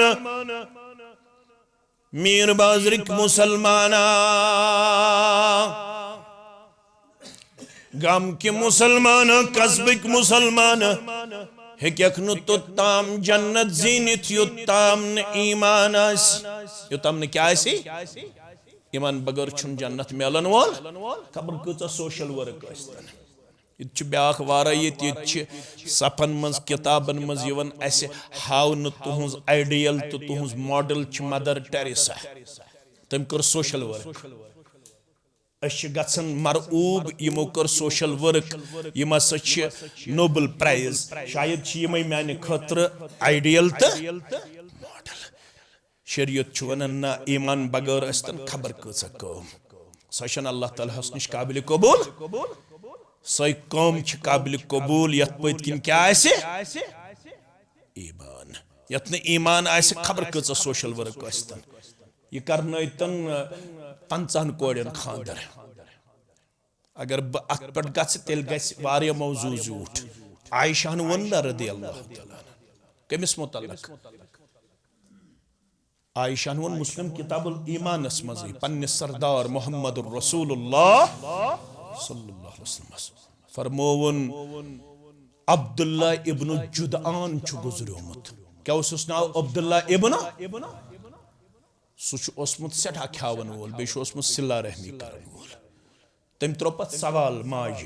मीर बाजरिक मुसलमान गाम के मुसलमान कस्बिक मुसलमान हेक्यक नु तोत्ताम जन्नत जीनित योत्ताम न ईमान आसि योत्ताम न क्या आसि ईमान बगैर छुन जन्नत मिलन वोल खबर कचा सोशल वर्क आस्तन ये ब्याख वारा ये सफन मज किताबन मज यवन ऐसे हावन तुहज आइडियल तो तुहज मॉडल मदर टेरेसा तम कर सोशल वर्क गसन मरऊब यमो कर सोशल वर्क यम हसा नोबल प्राइज शायद यमे माने खतर आइडियल तो मॉडल शरीयत वन ना ईमान बगैर अस्तन खबर कचा कम सह अल्लाह ताला निश काबिल कबूल सही कौम काबिल कबूल यत पत किन क्या ईमान यत न ईमान आसे खबर कचा सोशल वर्क आस्तन यह करनतन 50 कोड़न खानदर अगर बह अत पे गल गया मौजू झूठ आयशा वन रदियल्लाहु तआला कमिस मुतल्लक आयशा वन मुस्लिम किताबुल ईमानस मज पन्ने सरदार मुहम्मद रसूलुल्लाह सल्लल्लाहु अलैहि वसल्लम फरमोवन अब्दुल्ला इब्न जुदआन छु गुजरियोमुत क्या उस नाव अब्दुल्ला इब्न सुमुत सठा खावन वोल बेमुत सिला रहमी कर वोल तम त्रो पत सवाल माज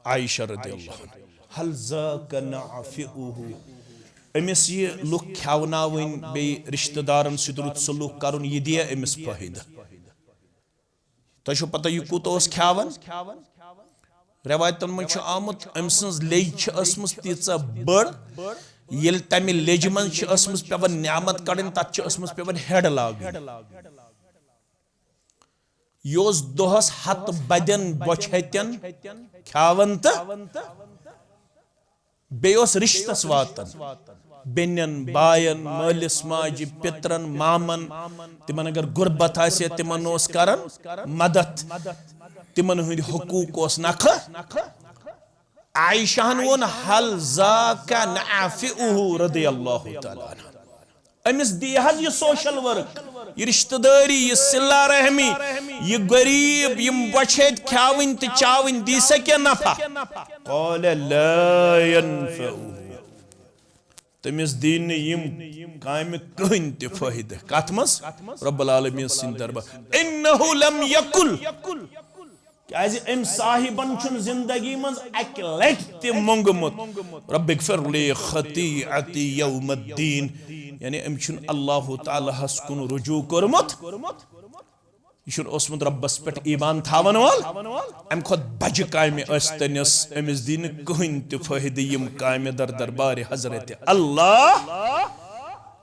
आयशा रदियल्लाहु अन्हा हल ज़ाका नाफ़िउहु अमिस ये लुक खावनावन बे रिश्तेदारन सद रुत सलूक करुन ये दिया अमिस फायदा तु पता यह कूत खावन रवायतन मज आमुत अम सज लेज तीचा बड़ ये तमि लेज मज पेवन न्यामत कड़न तथ पेवन हेड लागन योस दोहस हत बदन बोछतन खावन तो बेस रिश्तस वातन बेनन बायन मालिस माज पित्रन मामन तिमन अगर गुरबत आसे तिमन ओस करन मदद तिमन हुंद हुकूक ओस नख आयशान वोन हल ज़ाका नाफ़िउहु रदियल्लाहु तआला अन्हा अमिस दी हज ये सोशल वर्क ये रिश्तेदारी ये सिला रहमी ये गरीब यम बछेद खावन तो चावन दी सके नफा क़ाल ला यनफ़उहु तमिस दीन यम काम कहीं ते फायदा कत मस रब्बुल आलमीन सिंह दरबार इन्नहु लम यकुल अम साहिबन जिंदगी मज अक लट ते मोंगमुत रब्बिगफिरली खतीअती यौमद्दीन यानी अम अल्लाह ताला हस कुन रुजू करमुत यह रब्बस पे ईमान थावन वाल अम खुद बज काम तनिस अमिस दीन कहीं ते फायदे यम काम दर दरबार हजरत अल्लाह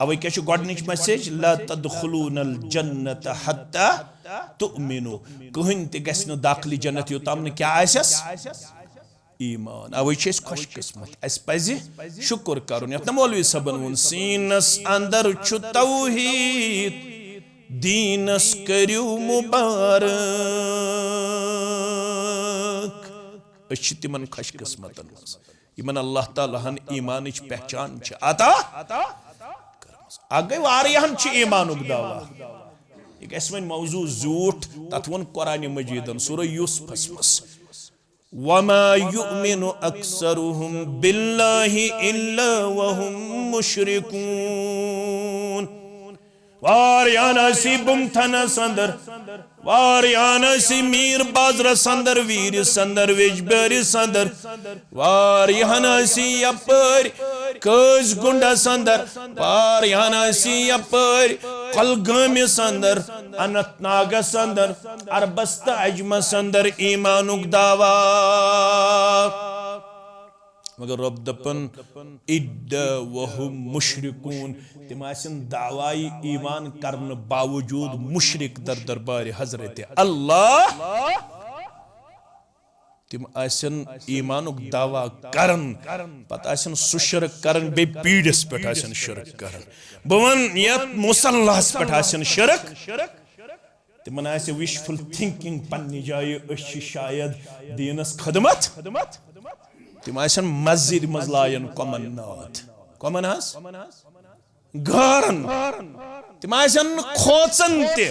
अवे क्या गोडनिच मैसेज ला तदखुलूनल जन्नत हत्ता तुमिनु कहीं ते गस्न दाखिली जन्नत योताम ने क्या आसस ईमान अवे छे खुश किस्मत अस पजे शुक्र करुन यत मौलवी सबन वन सीनस अंदर छु तौहीद दीनस करियो मुबारक अछ तिमन खुश किस्मतन यमन अल्लाह ताला हन ईमानिच पहचान छ अता आगे वारियाहन छ ईमानुक दावा एक ऐसे मौजू झूठ तथ वन कुरान मजीदन सूरह यूसुफ मस वमा युमिनु अक्सरुहुम बिल्लाहि इल्ला वहुम मुशरिकून वारियाना सी बुमथना संदर वारियाना सी मीर बाजरा संदर वीर संदर विजबरी संदर वारियाना सी अपर कज गुंडा संदर वारियाना सी अपर कलगाम संदर अनंतनाग संदर अरबस्ता अजमा संदर ईमानुक दावा मगर रब दपन इद्दा वहुम मुशरिकून तिम आसन दावाई ईमान करन बावजूद मुशरिक दर दरबार हजरत अल्लाह तिम आसन ईमानुक दावा करन पत आसन सुशरक करन बे पीड़स पे आसन शिरक करन बवन यत मुसल्लास पे आसन शिरक तिमन आसे विशफुल थिंकिंग पन्नी जाय अश शायद दीनस खदमत तिम आसन मस्जिद मज लायन कमन नात कमन हस गारन तिम आसन खोचन ते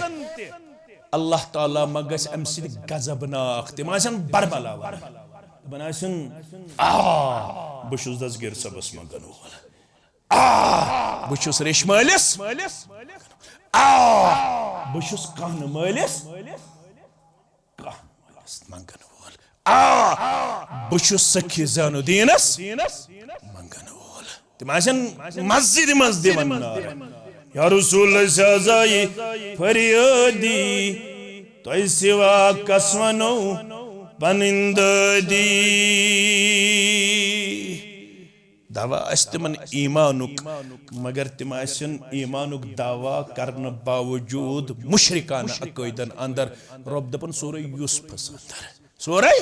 अल्लाह ताला मगस अम सिद गजबनाक तिम आसन बरबला तिम आसन बुशुस दसगिर सबस मंगन वोल बुशुस रेशमलिस बुशुस कहन मलिस मंगन वोल बुशुस सखी ज़ैनुद्दीनस मंगन वोल तिम आसन मस्जिद मज दिवन नारा या रसूल सजाई फरियादी तो सिवा कसवनो पनिंदी दावा तिमन ईमानुक मगर तिम ईमानुक दावा करने बावजूद मुशरिकाना अक़ीदन अंदर रब दपन सूरह यूसुफस अंदर सूरह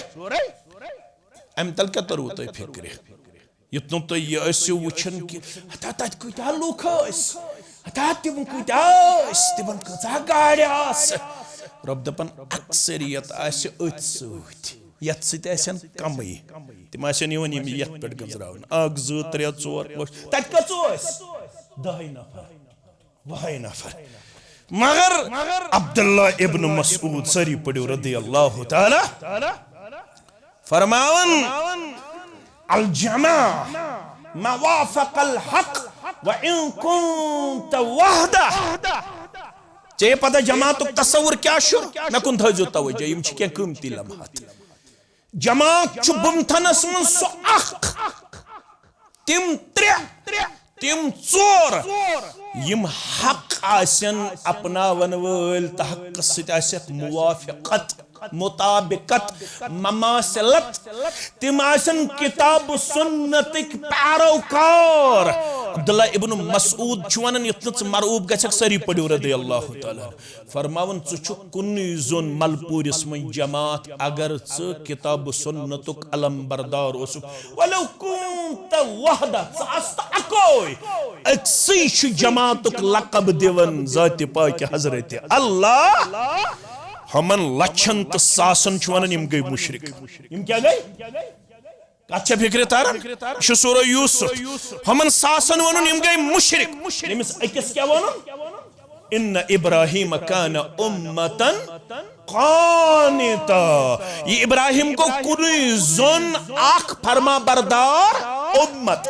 अम तल क्या तरु तुम फिक्र युतन तुम यह वुचन कि तत कूत्या लूख तिम कूत्या तिमन कचा गाड़ रब दपन अक्सरियत अथ सतन कमी तिम ये पे गजरान 1 2 3 4 तत कस 10 नफर 20 नफर मगर अब्दुल्ला इब्न मसऊद सरी पड़ो रदियल्लाहु ताला फरमावन अल जमा मवाफक अल हक व इन कुंत वहदा चे पता जमात तस्वुर क्या मे कुन थो तवज्जो यम क्या कीमती लम्हात जमात बुमथनस मन सो तिम 3 तिम 4 यम हक आसन अपनावन वल तहक सत मुवाफिकत मुताबिकत ममासलत तिम आसन किताब सुन्नतिक पैरोकार अब्दुल्ला इब्न मसऊद वन युत मरऊब गक सरी पड़ो रदियल्लाहु ताला फरमावन छु कुन्नी जोन मलपूरिस मन जमात अगर किताब सुन्नतुक अलम बरदार वलो कुंत वहदा अकोय अक्सी जमातुक लकब दिवन जाति पाक हजरत अल्लाह हमन लक्षन तो सासन वन यम गई मुशरिक यम क्या गई अच्छा फिक्र तारन सूरह यूसुफ हमन सासन वन यम गई मुशरिक यमिस अकिस क्या वन इन्न इब्राहिम कान उम्मतन कानिता ये इब्राहिम को कुनी जोन आख फरमा बरदार उम्मत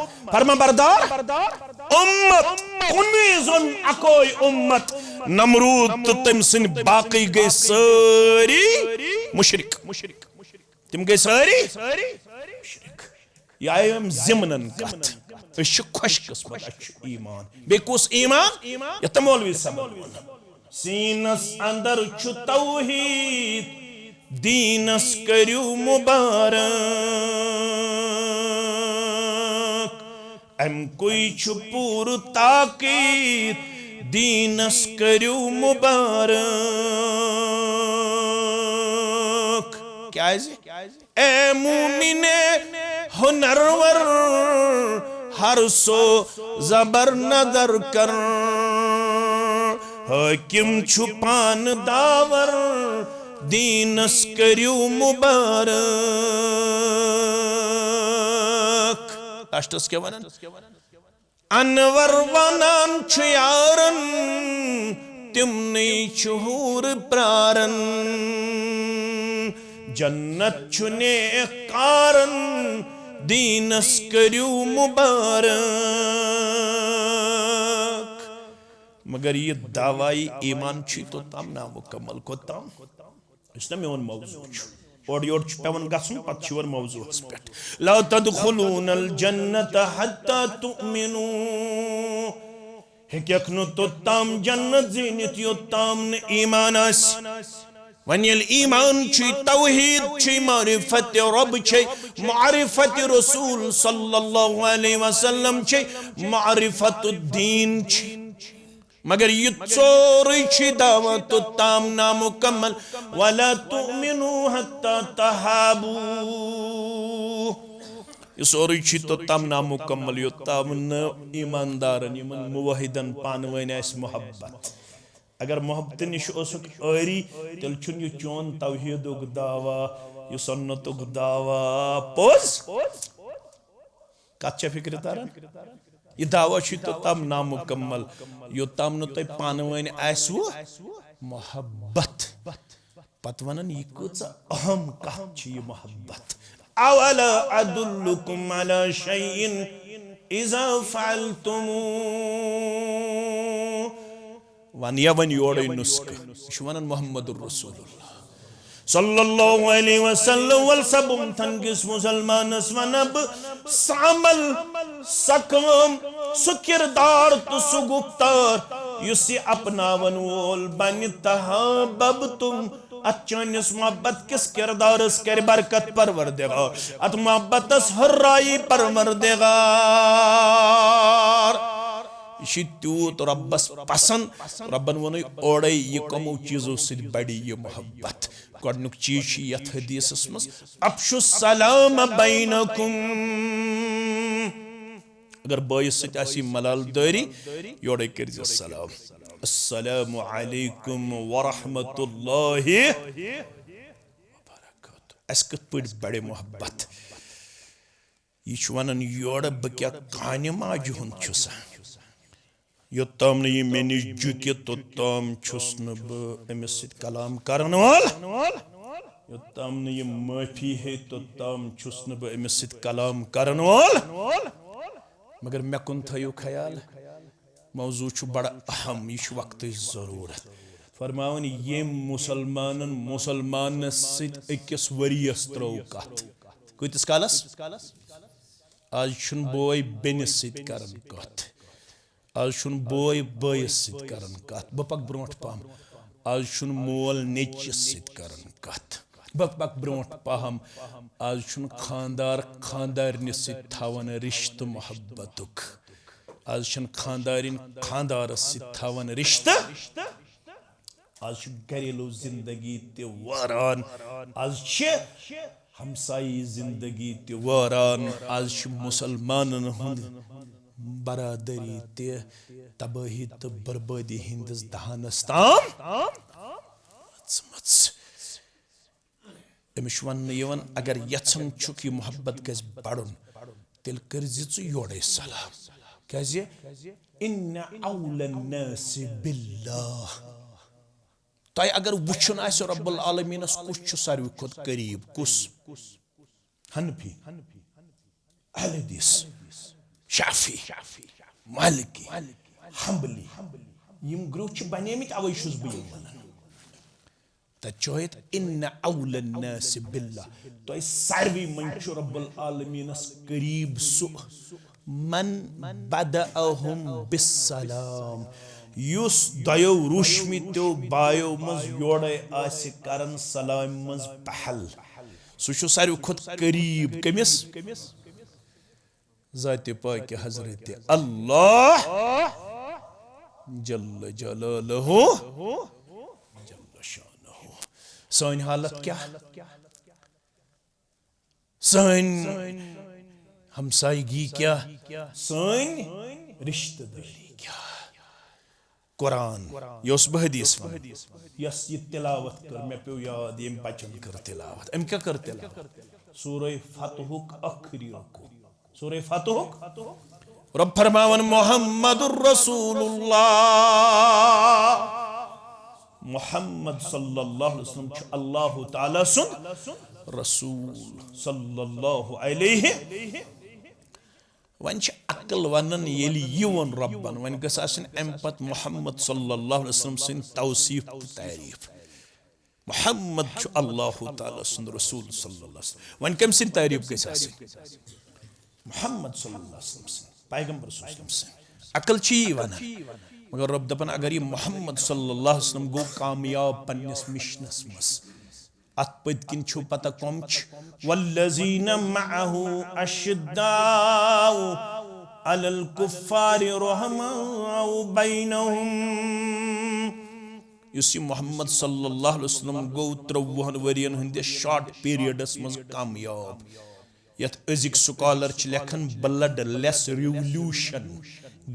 कुनी जोन अकोई उम्मत नमरूद तो तम सिन बाकी गए सारी मुशरिक तिम गए सारी मुशरिक याम जिमनन कत खुश किस्मत ईमान बेकुस ईमान यत मौलवी समझ सीनस अंदर छु तौहीद दीनस करू मुबारक अम कोई छु पूर ताकीद दीनस करू मुबारक क्या है ए मुमिने हुनरवर हर सो जबर नदर कर हकीम छुपान दावर दीनस करू मुबारक लास्टस क्या वनन अनवर वनान यारन तिमने चूर प्रारन जन्नत चुने कारण दीनस करू मुबारक मगर ये दावाई ईमान तो तम ना मुकम्मल को तम इसने में मौजू और योर पेवन गसन पत वर मौजूस पे ला तदखुलूनल जन्नत हत्ता तुमिनू हेक्यखनु तो तम जन्नत जीनित यो तम न ईमान आस वन यल ईमान छी तौहीद छी मारिफत रब छी मारिफत रसूल सल्लल्लाहु अलैहि वसल्लम छी मारिफत दीन छी मगर ये चोरी दावत ताम नामुकम्मल वला तुमिनु हत्ता तहाबू ये चोरी तो ताम नामुकम्मल यो ताम न ईमानदारन यमन मुवहिदन पानवैन आस मोहब्बत अगर मोहब्बत निश ओसुक आरी तेल छुन ये चोन तौहीदुक दावा ये सुन्नतुक दावा पोज कच्चा फिक्र तारन ये दावा तो तम नामुकम्मल यो तम न तुम पानवन आसो मोहब्बत पत वनन यह कच अहम कत ये मोहब्बत अवला अदुल्लुकुम अला शैइन इज़ा फ़अल्तुमू वन या वन योड़े नुस्ख शुवनन मुहम्मदुर रसूलुल्लाह सल्लल्लाहु अलैहि वसल्लम वल सबम तनकिस मुसलमानस वनब सामल सकम सुकिरदार तो सुगुफ्तार युसी अपनावन वोल बन तहाबब तुम अचानस मोहब्बत किस किरदारस कर बरकत परवरदिगार अत मोहब्बतस हर्राई परवरदिगार तूत रब्बस पसंद रब्बन वन ओड़े यह कमो चीजों से बड़ी ये मोहब्बत गोडनुक चीज यथ हदीसस मस अफशु सलाम बैनकुम अगर बॉयस सत आसी मलाल दारी योड़े कर सलाम अस्सलामु अलैकुम व रहमतुल्लाहि व बरकातहू अस कत पड़ बड़े मोहब्बत यह वनान योड़ बह क्या कान माज हुंद छुसा योत्ताम न यह मे निश झुके तोत्ताम छुस न बह अमिस सत कलाम करन वाल योत्ताम न यह माफी है तोत्ताम छुस न बह अमिस सत कलाम करन वाल मगर मे कुन थयो ख्याल मौजू बड़ा अहम यह वक्त जरूरत फरमावन ये मुसलमान सत अकिस वरियस त्रो कत कतिस कालस आज छुन बोय बेनिस सत करन कत आज छुन बोय बयस सत करन कत बह पक ब्रोट पहम आज छुन मोल नेचिस सत करन कत बह पक ब्रोट पहम आज छुन खानदार खानदारनिस सत थावन रिश्त मोहब्बतुक आज छन खानदारिन खानदारस सत थावन रिश्त आज घरेलू जिंदगी ते वारान आज हमसाई जिंदगी ते वारान आज मुसलमानन हुंद बरादरी ते तबाही तो बर्बादी हिंदस दहानस ताम अमिश वन अगर यछन छुक यह मोहब्बत गज बड़न तेल कर योड़े सलाम कैसे इन्ना औलन नास बिल्लाह तय अगर वुचन आसो रब्बुल आलमीनस कुछ सारवी खुद करीब कुस हनफी अहले हदीस शाफी मालिकी हंबली यम ग्रुप बनेमित अवै छुस बह वनान तोहित इन्ना औलन नास बिल्लाह तय सारवी मन रब्बुल आलमीनस करीब सु मन बदअहुम बिस्सलाम युस दयो रुशमितो बायो मज योड़े आसि करन सलाम मज पहल सु सारवी खुद करीब कमिस ज़ात पाक हजरत अल्लाह जल्ल जलालहु जल्ल शानहु सान हालत क्या सान हमसायगी क्या सान रिश्तेदारी क्या कुरान यस बह हदीस यस ये तिलावत कर मे पे याद यम बचन कर तिलावत एम क्या कर तिलावत सूरह फतहुक आखिरी रुकू सूरह फतहुक रब फरमावन मुहम्मदुर रसूलुल्लाह मुहम्मद सल्लल्लाहु अलैहि वसल्लम अल्लाह ताला सुन रसूल सल्लल्लाहु अलैहि वन अकल वनन येली युवन रब्बन वन गस आसन एम पत मुहम्मद सल्लल्लाहु अलैहि वसल्लम सिन तौसीफ तारीफ मुहम्मद अल्लाह ताला सुन रसूल सल्लल्लाहु अलैहि वसल्लम वन कम सिन तारीफ गस आसन मुहम्मद सल्लल्लाहु अलैहि वसल्लम पैगंबर सल्लल्लाहु अलैहि वसल्लम अकल छी वना मगर रब दपन अगर ये मुहम्मद सल्लल्लाहु अलैहि वसल्लम गो कामयाब पन्नस मिशनस मस अत पद किन छु पता कम वल्लज़ीना मअहु अशिद्दाउ अलल कुफ्फारि रहमाउ बैनहुम युसी मुहम्मद सल्लल्लाहु अलैहि वसल्लम गो 53 वरियन हंदे शॉर्ट पीरियडस मज कामयाब यत अजिक स्कॉलर च लेखन ब्लड लेस रिवोल्यूशन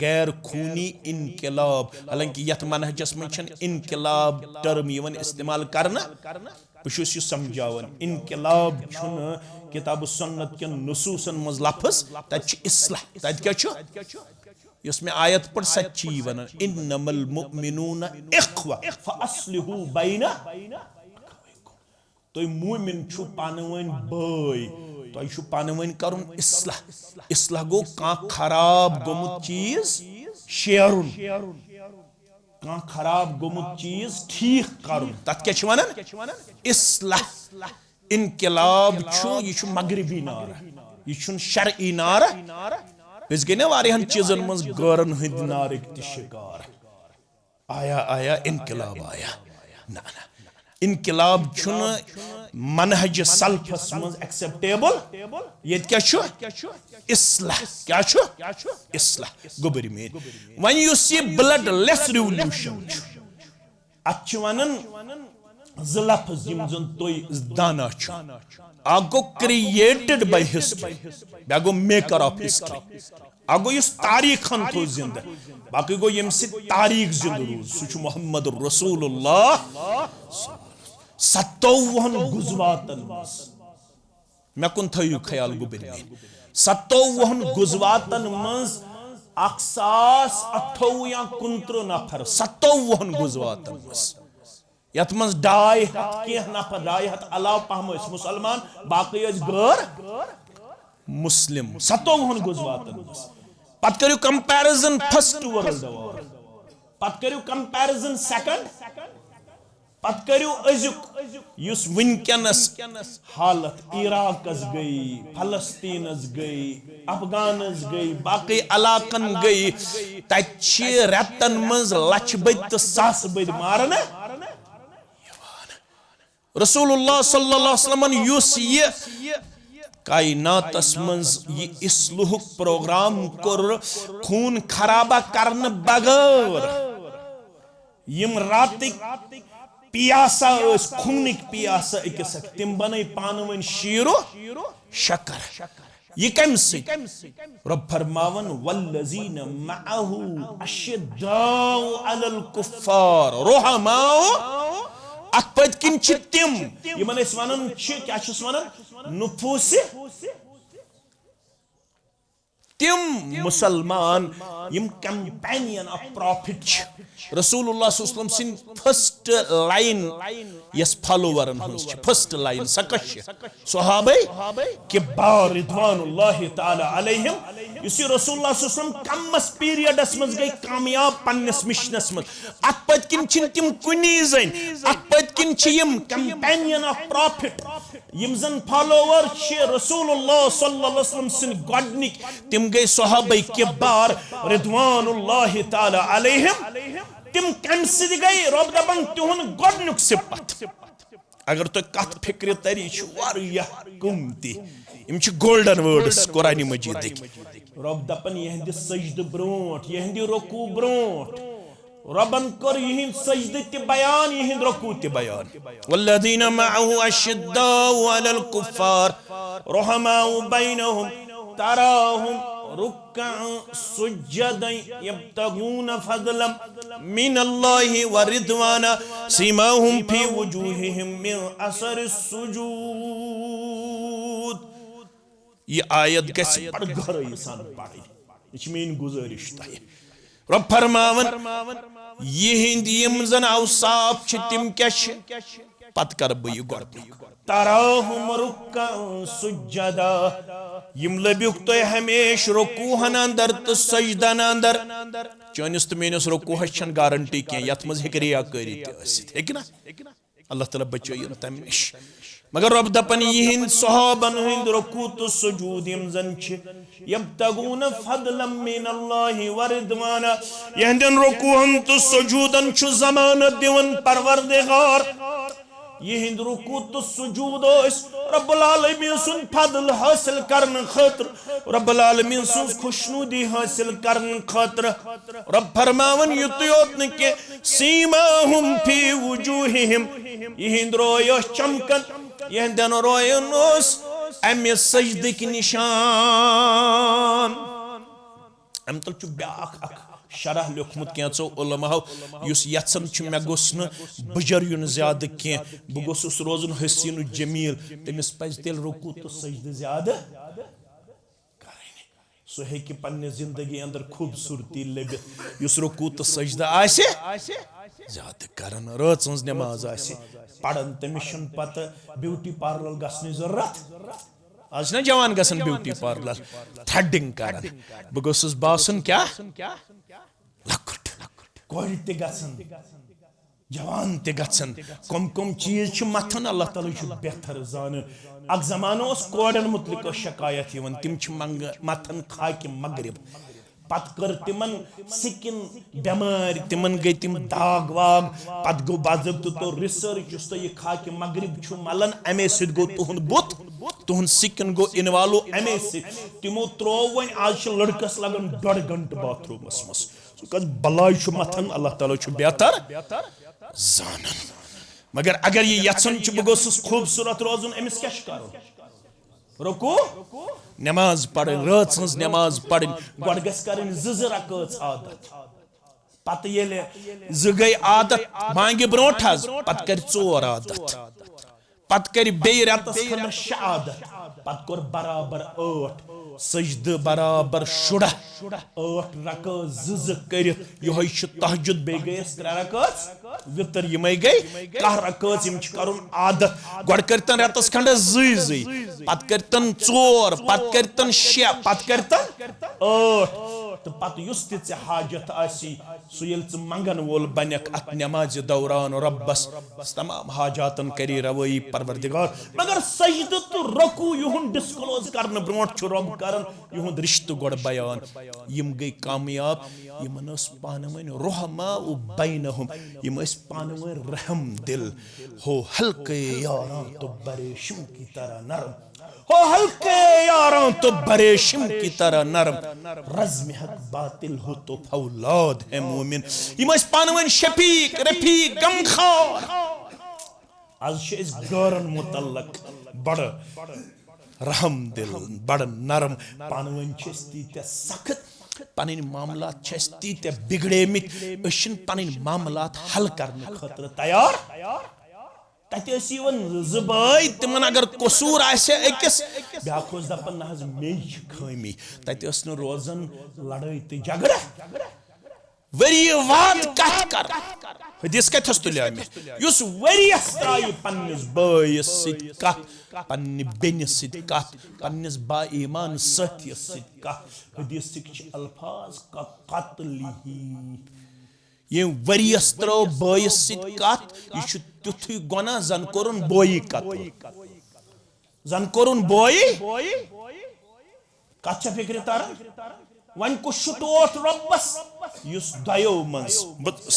गैर खूनी इनकलाब हालांकि यत मनहजस में इनकलाब टर्म यवन इस्तेमाल करना बशुस यह समझावन इनकलाब छुन किताब सुन्नत के नुसूसन मज लफ्ज तत इस्लाह तत क्या यस में आयत पर सच्ची वन इन्नमल मुमिनून इख्वा फअस्लिहु बैना तो मोमिन छु पानवन भाई तो पानवन करुन इस्लाह इस्लाह गो का खराब गोमुत चीज शेरुन का खराब गोमुत चीज ठीक करुन तत क्या वनान इस्लाह इनकलाब यह मगरबी नारा यह शरई नारा अस गई ना वारियान चीजन मज गौरन हंद नारक त शिकार आया आया इनकलाब आया ना ना इनकलाब मनहज सल्फस मज एक्सेप्टेबल ये क्या इस्लाह क्या इस्लाह गोबरी में वन ब्लड लेस रिवोल्यूशन अत वनान ज लफ्ज यम जन तुय दाना अख गो क्रिएटेड बाय हिस्ट्री बे गो मेकर ऑफ हिस्ट्री अख गो तारीखन थो जिंद बाकी गो यम तारीख जिंद रूज सह मोहम्मद रसूलुल्लाह 57 गुजवातन मे कुन थयु ख्याल गोबरी में 57 गुजवातन मज 1028 या 29 नफर 57 गुजवातन मज यथ मज 250 कह नफर 250 अलाव पहम मुसलमान बाकी गैर मुस्लिम 57 गुजवातन मज पत करियो कंपैरिजन फर्स्ट वर्ल्ड वॉर पत करियो कंपैरिजन सेकंड पत करियो अजुक युस विनकनस हालत इराकस गई फलस्तीनस गई अफगानस गई बाकी इलाकन गई तच्चे रेतन मज लछ बद तो सास बद मारन रसूलुल्लाह सल्लल्लाहु अलैहि वसल्लम युस ये कायनातस मज ये इस्लुह प्रोग्राम कर खून खराबा करन बगैर यम रातिक पियासा खूनिक पियासा अकिस तिम बन पानवन शीरो शकर यह कम रब फरमावन वल्लज़ीन मअहू अशिद्दाउ अलल कुफ्फार रुहमाउ अत पत किन तिम यमन वनान क्या वनान नुफूस तिम मुसलमान यम कंपेनियन ऑफ प्रॉफिट रसूलुल्लाह सल्लल्लाहु अलैहि वसल्लम फर्स्ट लाइन यस फॉलोवरन फर्स्ट लाइन सकश सहाबे के बार रिदवानुल्लाह ताला अलैहिम युसी रसूलुल्लाह सल्लल्लाहु अलैहि वसल्लम कमस पीरियडस मज गई कामयाब पन्नस मिशनस मज अत पत किन तिम कुनी जन अत पत किन यम कंपेनियन ऑफ प्रॉफिट यम जन फॉलोवर रसूलुल्लाह सल्लल्लाहु अलैहि वसल्लम सिन गॉडनिक तिम गई सहाबे के बार रिदवानुल्लाह ताला अलैहिम तिम कम सिद गई रब दपन तुहन गॉडनुक सिफत अगर तो कथ फिक्र तरी कुमती इम गोल्डन वर्ड्स कुरान मजीद रब दपन यहंद सजद ब्रोट यहंद रुकू ब्रोट रबन कर यहंद सजद त बयान यहंद रुकू त बयान वल्लज़ीना मअहू अशिद्दाउ अलल कुफ्फार रुहमाउ बैनहुम तराहुम रुक्कअन सुज्जदन यब्तगून फज़लन मिनल्लाहि व रिदवाना सीमाहुम फी वजूहिहिम मिन असरिस सुजूद ये आयत गस पर गहराई सान पढ़ी यह मेन गुजारिश तय रब फरमावन यहंद यम जन औसाफ छ तिम क्या पत कर बह गोड तराहुम रुक्कअन सुज्जदा यम लब्युक तो हमेश रुकूहन अंदर तो सजदन अंदर चनिस तो मेनिस रुकूहस छन गारंटी के यथ मज हेक रियाकारी हेक ना अल्लाह ताला बचो तम निश मगर रब दपन यहंद सहाबन हंद रुकू तो सुजूद यम जन यब्तगून फज़लन मिनल्लाहि व रिदवाना यहंदन रुकूहन तो सुजूदन छु जमानत दिवन परवरदिगार यहंद रुकू तो सुजूद रब्बुल आलमीन सुन फजल हासिल करने खातिर रब्बुल आलमीन सुन खुशनुदी हासिल करने खातिर रब फरमावन युत न के सीमाहुम फी वजूहिहिम यहंद रोय चमकन यहंदन रोयन अमे सजदक निशान अम तल छु ब्याख शरह लिखमुत कैंचो उलमाओ युस यत्सन छु मे गोस न बजरियुन ज्यादा के बह गोसुस रोजन हसीन जमील तमिस पज तेल रुकू तो सजद ज्यादा करन सो है कि पन्ने जिंदगी अंदर खूबसूरती लबित युस रुकू तो सजद आसे ज्यादा करन रचन नमाज आसे पढ़न तमिस पत ब्यूटी पार्लर गसने जरूरत आज ना जवान गसन ब्यूटी पार्लर थ्रेडिंग करन बह गोसस बासन क्या लकुट कोर ते गसन जवान ते गसन कम चीज छ मथन अल्लाह ताला छ बेहतर जान अक जमानो उस कोडन मुतलिक शिकायत यवन तिम छ मथन खाक मगरिब पत कर तिमन सिकिन बेमार तिमन गई तिम दाग वाग पत गो बाजब तो रिसर्च उस तो ये खाक मगरिब छु मलन अमे सिद गो तुहन बुत तुहन सिकिन गो इनवालो अमे से तिमो त्रो वन आज छ लड़कस लगन 1.5 घंटे बाथरूमस मस कस बलाय छु मथन अल्लाह ताला छु बेहतर जानन मगर अगर ये यसन छु बगोस खूबसूरत रोजन अमिस क्या करो रुको नमाज पढ़ रात सज नमाज पढ़ गड गस करन ज रकात आदत पत येले ज गई आदत मांगे ब्रोट हज पत कर 4 आदत पत कर बे रतस खन 6 आदत पत कर बराबर 8 सजद बराबर 8 रकात ज करित यो छ तहज्जुद बे गई 3 रकात वितर यमय गई 10 रकात यम छ करन आदत गड करतन रतस खंड जी पत करतन 4 पत करतन 6 पत करतन 8 तो पत युस ते हाजत आसी सु यल च मंगन वोल बनक अत नमाज दौरान रब्बस तमाम हाजातन करी रवई परवरदिगार मगर सजद तो रकू युहन डिस्क्लोज करन ब्रोट छु रब करन युहन रिश्त गड बयान यम गई कामयाब यमन उस पानवन रहमा उ बैनहुम यम इस पानवन रहम दिल हो हल्के यारां तो बरेशम की तरह नरम हो हल्के यारों तो बरेशम की तरह नरम रज़्म हक बातिल हो तो फौलाद है मोमिन यम पानवन शफीक रफीक गमखार आज इस गौरन मुतल्लक बड़ रहम दिल बड़ नरम पानवन छस्ती ते सख्त पनिन मामलात छस्ती ते बिगड़े मित अशन पनिन मामलात हल करने खतर तैयार तवन जबाई तिमन अगर कसूर आकिस ब्यास दपान नज मे खामी तस न रोजन लड़ाई तो झगड़ा वरी वाद कत कर हदीस कथस तुलिया मे युस वरियस त्राई पन्निस बायस सित कत पन्नि बेनिस सित कत पन्निस बा ईमान साथियस सित कत हदीस छ अल्फाज का कत्लिही ये वरियस त्रो बायस सित कत ये तुथु गुना जन कोरुन बोई कत जन कोरुन बोई कत फिक्र तार वन को शुटोट रब्बस युस दयो मंस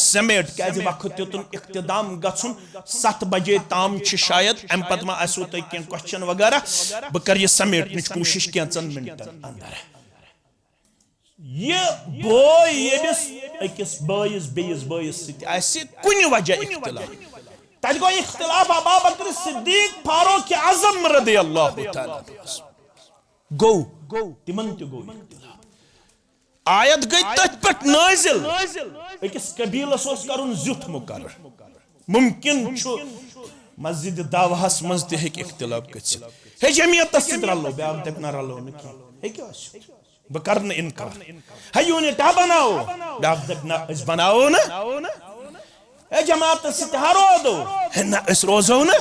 समेट क्या वक्त तुन इख्तिदाम गछुन 7 बजे ताम छ शायद अम पत मा आसो तय के क्वेश्चन वगैरह ब कर ये समेटने कोशिश कैंचन मिनटन अंदर ये बोय यबिस अकिस बायस बेयस बायस सित आसे कुन वजह इख्तिलाफ तद गो इख्तिलाफ अबू बकर सिद्दीक फारूक आजम रदियल्लाहु तआला गो तिमन ते गो आयत गई तथ पे नाजिल अकिस कबीलस ओस करुन जुथ मुकर्रर मुमकिन छु मस्जिद दावहस मज ते हेक इख्तिलाफ गछि हे जमियत सिद रल्लो ब्याम तक न रल्लो न की हे क्या ब करन इनकार हे यूनिट बनाओ ब्याम तक न इस बनाओ ना ए जमात सिद हरो दो हे न इस रोजो ना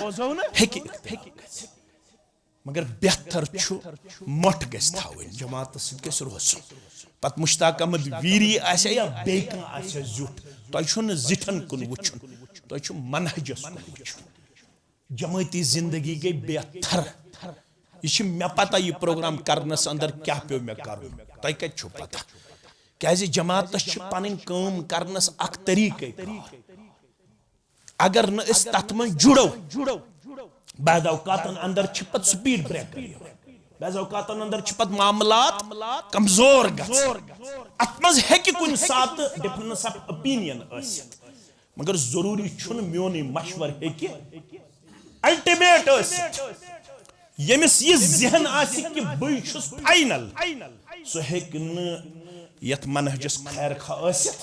हेक मगर बेहतर छु मठ गस थावन जमात सिद गस रोजो पत मुश्ताक अहमद वीरी आसे या बेक आसे जुट तो छुन जिठन कुन वुछुन तो छु मनहजस कुन वुछुन जमाती जिंदगी गई बेहतर ये मे पता ये प्रोग्राम करनस अंदर क्या पे मे कर तय कत छु पता क्या जमात पन काम करनस अख तरीके अगर न इस तथ में जुड़ो बाद औकातन अंदर पत स्पीड ब्रेकर बाद औकातन अंदर पत मामलात कमजोर अत मज हेकि कुन सात डिफरेंस ऑफ ओपिनियन मगर जरूरी छुन म्योन मशवर हेकि अल्टीमेट यमिस ये जहन आसि कि बई छुस फाइनल सो हेक न यत मनहजस खैर खा आसित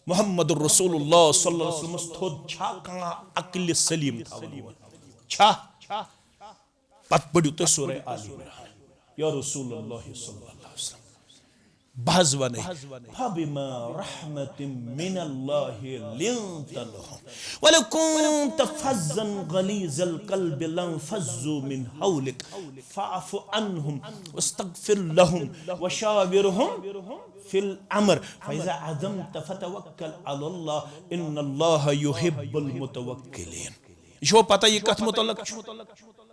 मुहम्मद रसूलुल्लाह सल्लल्लाहु अलैहि वसल्लम थोद छा का अक्ल सलीम थावन छा पत पढ़ियो तो सूरह आल इमरान या रसूलुल्लाह सल्लल्लाहु अलैहि वसल्लम बहज वने फबिमा रहमतिम मिनल्लाहि लिंत लहुम वलौ कुंत फज़्ज़न गलीज़ल क़ल्बि लंफ़ज़्ज़ू मिन हौलिक फ़अफ़ु अन्हुम वस्तग़फ़िर लहुम वशाविरहुम फिल अम्र फ़इज़ा अज़मत फ़तवक्कल अलल्लाह इन्नल्लाह युहिब्बुल मुतवक्किलीन। छो पता ये कथ मुतल्लक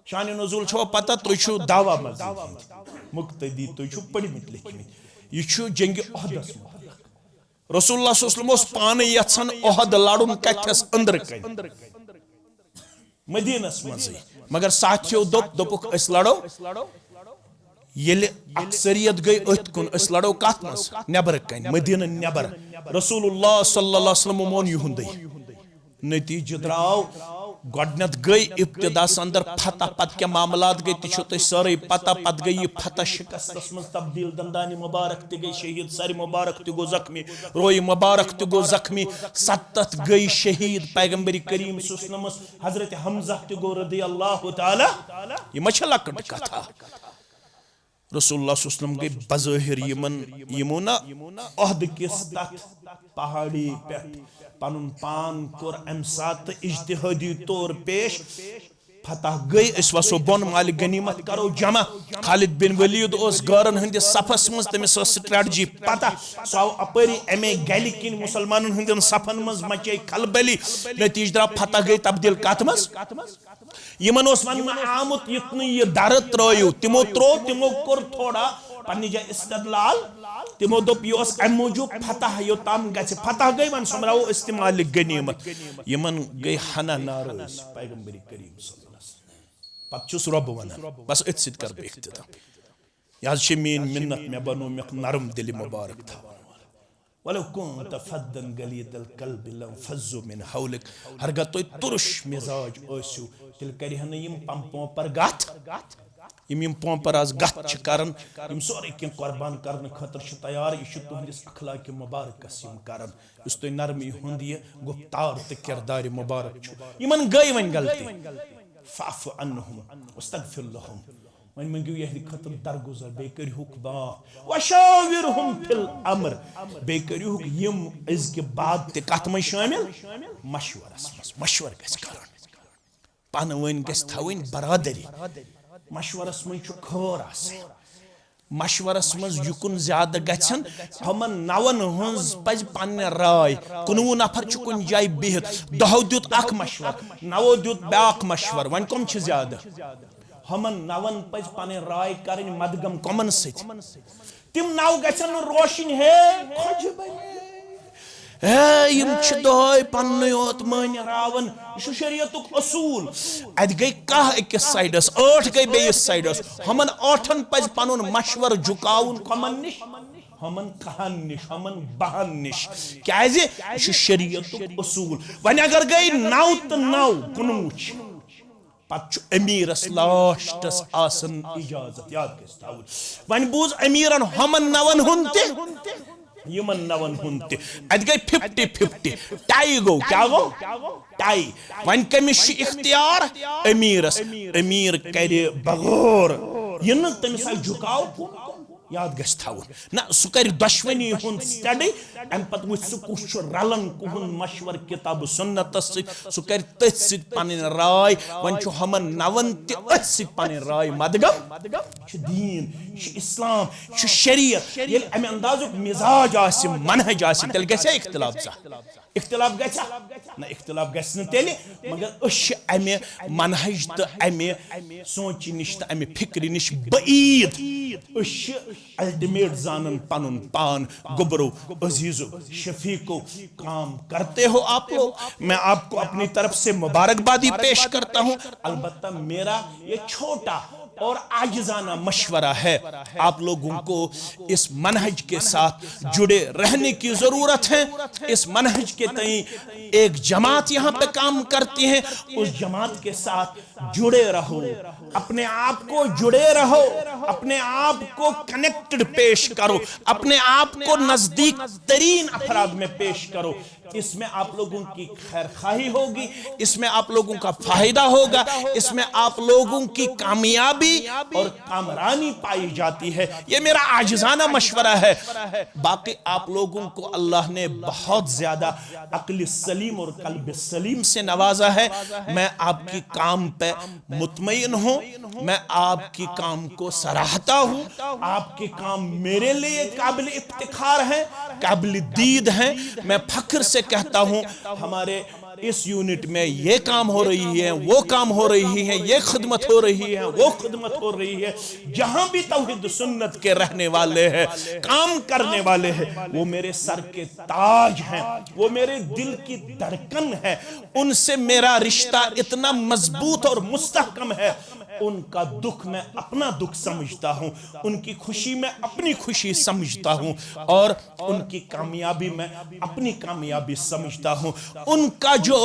शान नुज़ूल छो पता तुई छु दावा मस्जिद मुक्तदी तुई छु पढ़ित लिखित ये छु जंग ओहदस मुतल्लक रसूलुल्लाह सल्लल्लाहु अलैहि वसल्लम पाने यछन ओहद लाडुन कथस अंदर कन मदीनस मज मगर साथियों दोपुक अस लड़ो येले अक्सरियत गई अथ कुन अस लड़ो कत मज नेबर कन मदीना नेबर रसूलुल्लाह सल्लल्लाहु अलैहि वसल्लम मोन युहुंदे नतीज द्राव गडनत गई इब्तिदास अंदर फतह पत के मामलात गई तिछो तो सारे पता पत गई फतह शिकस्त मज तब्दील दंदानी मुबारक ते गई शहीद सर मुबारक ते गो जख्मी रोई मुबारक ते गो जख्मी 7 गई शहीद पैगंबरी करीम सुसनमस हजरत हमजा ते गो रदी अल्लाह ताला ये मछला कथा रसूलुल्लाह सल्लल्लाहु अलैहि वसल्लम गई बज़ाहिर यमुना ओहद किस तथ पहाड़ी पे पनुन पान कोर अम सात इज्तिहादी तौर पेश फतह गई इस वसो बोन माल गनीमत करो जमा खालिद बिन वलीद उस गारन हंदे सफस मज तमिस स्ट्रेटजी पता सो अपरी एमे गली किन मुसलमानन हंदन सफन मज मचे खलबली नतीज द्रा फतह गई तब्दील कत मज यमन ओस वन आमुत इतन ये दर त्रयु तिमो कोर थोड़ा पन्नी जा इस्तदलाल तिमो दोप योस अम मौजूब फतह योताम गछ फतह गई वन समराओ इस्तेमाल गनीमत यमन गई हना नारोस पैगंबरी करीम सल्लल्लाहु अलैहि वसल्लम पचुस रब वना बस इत्सित कर बेख्तता याज शमीन मिन्नत में बनो में नरम दिल मुबारक था वलो कुंत फद्दन गलीदल क़ल्बि लंफ़ज़्ज़ू मिन हौलिक हरगा तो तुरुश मिजाज ओसु तिल करिहन यम पंपों पर गाथ यम पंपर आज गथ करन यम सोरे के कुर्बान करने खतर छ तैयार यह तुहंदिस अखलाक मुबारक यम करन इस तो नरमी हुंदी गुफ्तार ते किरदार मुबारक यमन गई वन गलती फ़अफ़ु अन्हुम वस्तग़फ़िर लहुम वन मंगियो यह खतर दरगुजर बे करिहुक बा वशाविरहुम फिल अम्र बे करिहुक यम इस के बाद ते कत में शामिल मशवर गस करन पान वन गस थवन बरादरी मशवरस में खर मशवरस मज युकुन ज्यादा गछन हमन नवन हंज पज पन्ने राय कुनवु नफर छु कुन जाय बिहत दहो दुत अख मशवर नवो दुत बाक मशवर वन कम छ ज्यादा हमन नवन पज पन्ने राय करन मदगम कमन सत तिम नव गछन रोशन हे खज बने यम दह पन्न योत मान रावन यह शरीयतुक असूल अत गई कह अकिस साइडस 8 गई बेस साइडस हमन 8 पज पनुन मशवर झुकाउन कमन निश हमन कहन निश हमन बहन निश क्या शरीयतुक असूल वन अगर गई 9 तो 9 कुनवुच पत अमीरस लास्टस आसन इजाजत याद गस थाउन वन बूज अमीरन हमन नवन हुंते यमन नवन हुंते अत गई 50-50 टाई गो क्या गो टाई वन कमिश इख्तियार अमीरस अमीर करे बगौर यन तमिस झुकाव याद गस थाउन ना सु कर दशवनी हुन स्टडी अम पत वुच सु कुछ रलन कुहन मशवर किताब सुन्नत सु कर तथ सित पन राय वन छु हमन नवन ते अथ सित पन राय मदगम छु दीन छु इस्लाम छु शरीयत ये अम अंदाजुक मिजाज आसि मनहज आसि तल गसे इख्तिलाफ गसा ना इख्तिलाफ गस न तेले मगर अश अमे मनहज तो अमे सोच निश तो अमे फिक्र निश बईद अश अल्टीमेट जानन पनुन पान गुबरो अजीजो शफीको काम करते हो आप लोग मैं आपको अपनी तरफ से मुबारकबादी पेश करता हूं अलबत्ता मेरा ये छोटा और आजिजाना मशवरा है आप लोगों को इस मनहज के साथ जुड़े रहने की जरूरत है इस मनहज के तई एक जमात यहाँ पे काम करती है उस जमात के साथ जुड़े रहो अपने आप को जुड़े रहो अपने आप को कनेक्टेड पेश करो अपने आप को नजदीक तरीन अफराद में पेश करो इसमें आप लोगों की खैरखाही होगी, इसमें आप लोगों का फायदा होगा, इसमें आप लोगों की कामयाबी और कामरानी पाई जाती है। ये मेरा आजिज़ाना मशवरा है। बाकी आप लोगों को अल्लाह ने बहुत ज्यादा अक्ल सलीम और कल्ब सलीम से नवाजा है। मैं आपकी काम पे मुतमईन हूं, मैं आपकी काम को सराहता हूं। आपके काम मेरे लिए काबिल इफ्तिखार है, काबिल दीद है। मैं फख्र से कहता हूं हमारे इस यूनिट में ये काम हो रही है, वो काम हो रही है, ये खिदमत हो रही है, वो खिदमत हो रही है। जहां भी तौहीद सुन्नत के रहने वाले हैं, काम करने वाले हैं, वो मेरे सर के ताज हैं, वो मेरे दिल की धड़कन है। उनसे मेरा रिश्ता इतना मजबूत और मुस्तहकम है। उनका दुख मैं अपना दुख समझता हूं, उनकी खुशी मैं अपनी खुशी समझता हूं, और उनकी कामयाबी मैं अपनी कामयाबी समझता हूं। उनका जो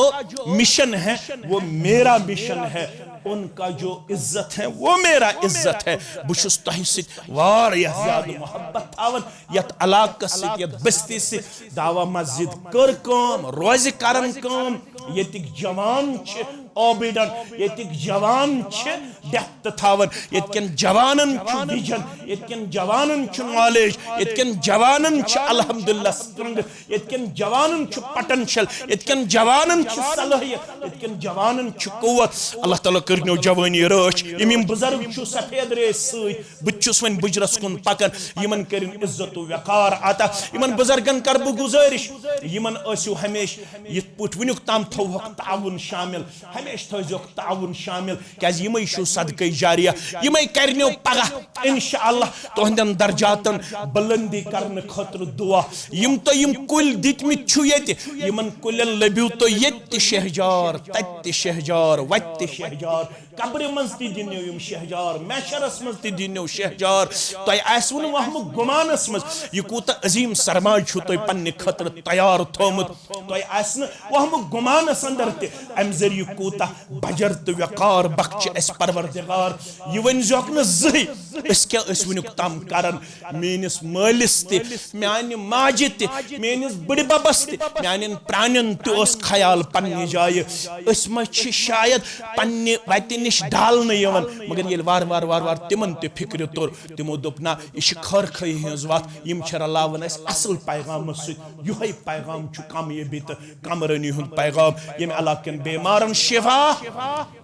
मिशन है वो मेरा मिशन है, उनका जो इज्जत है वो मेरा इज्जत है। बुशुस तहसित वारियाह ज़्यादा मोहब्बत थावन यत अलाक़ सित यत बस्ती से दावा मस्जिद कर काम रोज़ करन काम। यतिक जवान छ ओबिडन, यतिक जवान छ डेप्थ थावन, यतकन जवानन छ विजन, यतकन जवानन छ नॉलेज, यतकन जवानन छ अल्हम्दुलिल्लाह स्ट्रेंथ, यतकन जवानन छ पोटेंशियल, यतकन जवानन छ सलाहियत, यतकन जवानन छ कुव्वत। अल्लाह ताला करनो जवानी रच। यम बुजुर्ग छ सफेद रेस सत बुछुस वन बुजरस कुन पकन, यमन करिन इज्जत व वकार अता। यमन बुजुर्गन कर बु गुजारिश, यमन आसियो हमेश यत पुट वनुक ताम थोक ताउन शामिल, हमेश थोक ताउन शामिल, क्याज यमै छु सदक़े जारिया, यमै करनो पगा इंशाअल्लाह तोहंदन दर्जातन बुलंदी करन खतर दुआ। यम तो यम कुल दितमित छु यति, यमन कुलन लबिउ तो यति शहजार, तति शहजार, वति शहजार, कब्र मंज ति दिन्यो यम शहजार, महशरस मंज ति दिन्यो शहजार। तय आसवन वहम गुमानस मंज य कूता अजीम सरमाज छु तय पन्ने खतर तैयार थोमुत। तय आसन वहम गुमानस अंदर ते अम जरिय कूता बजर त वकार बख्श अस परवरदिगार। य वन जोक न जहि अस क्या अस वनुक तम करन मेनिस मालिस ते, म्यानि माजि ते, मेनिस बड़ि बबस ते, म्यानिन प्राणन ते ओस ख्याल पन्ने जाय। अस म छ शायद पन्ने वति निश डाल न यवन, मगर ये वार वार वार वार तिमन ते फिक्र तोर, तिमो दोप ना यह खर खई हज वात, यम छ रलावन अस असल पैगाम सत। युहै पैगाम छु कामयाबी त कामरानी हुंद पैगाम। यम इलाकन बेमारन शिफा,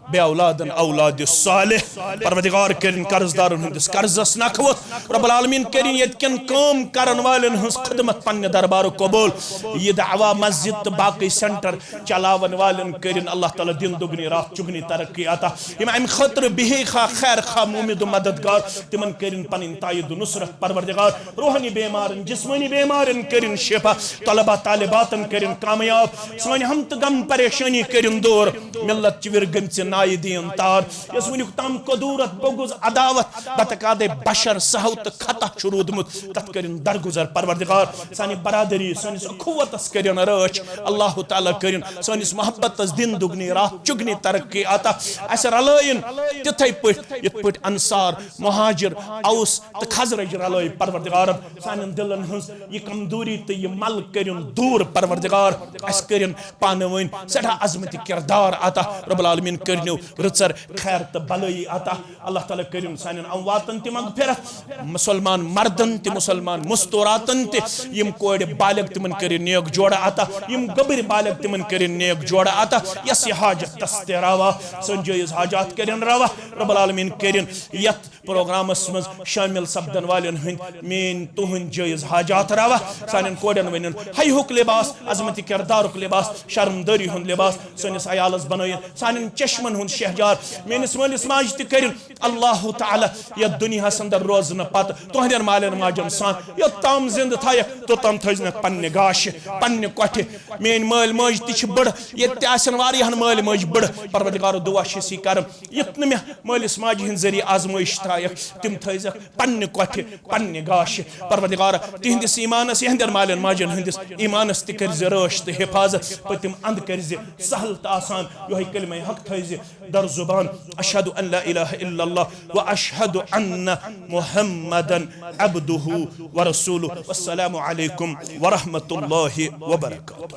बे औलादन औलाद सालिह। परवरदिगार करिन कर्जदारन हुंदिस कर्जस नखवत, रब्बुल आलमीन करिन यतकन काम करन वालन हंस खिदमत पन्ने दरबार कबूल। ये दावा मस्जिद तो बाकी सेंटर चलावन वालन करिन अल्लाह ताला दिन दुगनी रात चुगनी तरक्की अता। यम अम खतर बिहे खा खैर खा उम्मीद मददगार, तिमन करिन पनिन तायद नुसरत। परवरदिगार रूहानी बेमारन जिस्मानी बेमारन करिन शिफा, तलबा तालिबातन करिन कामयाब, सान हम त गम परेशानी करिन दूर। मिल्लत चिविरगन से नाई दीन तार, यस वनुक तम कदूरत बगुज अदावत बतकादे बशर सहवत खता शुरूदमुत तत करिन दरगुजर। परवरदिगार सानी बरादरी सानिस अखुवतस करिन रच। अल्लाह ताला करिन सानिस मोहब्बतस दिन दुगनी रात चुगनी तरक्की अता। अस रलाइन तिथै पट यत पट अंसार मुहाजिर औस त खजरज रलाई। परवरदिगार सानिन दिलन हंस ये कमजोरी त ये मल करिन दूर। परवरदिगार अस करिन पानवन सदा अजमत किरदार अता। रब्बुल आलमीन करिन रचर खैर त भलाई अता। अल्लाह ताला करिन सानिन अमवातन ति मगफिरत, मुसलमान मर्दन ति मुसलमान मुस्तौरातन ति, यम कोड़ बालिग तिमन करिन नेक जोड़ा अता, यम गबर बालिग तिमन करिन नेक जोड़ा अता। यस हाजत तस्ते रावा सन जायज हाजात करिन रावा। रब्बुल आलमीन करिन यत प्रोग्रामस मज शामिल सपदन वालन हंद मेन तुहन जायज हाजात रावा। सानिन कोड़न वनिन हयहुक लिबास, अजमत किरदारुक लिबास, शर्मदरी हुंद लिबास सनिस अयालस बनयन, सानिन चश्मन हुंद शहजार मेनिस मालिस माज त करिन अल्लाह ताला य दुनिया संदर रोजन पत तोहदन मालन माजन सान य तम जिंद थाय तो तम थजन पन्ने गाश पन्ने कोठे। मेन माल माज ति छ बड़ ये आसन वारियान माल माज बड़। परवरदिगार दुआ छसी करम यत न मे मालिस माज हिन जरिए आजमाइश थाय तिम थज पन्ने कोठे पन्ने गाश। परवरदिगार तिहंदिस ईमानस यहंदन मालन माजन हंदिस ईमानस ति कर रश त हिफाजत, पतिम अंद कर सहल त आसान योह कलिमा हक थज दर जुबान। अशहदु अन ला इलाहा इल्लल्लाह व अशहदु अन्न मुहम्मदन अब्दुहु व रसूलुहु। वस्सलामु अलैकुम व रहमतुल्लाहि व बरकातुहू।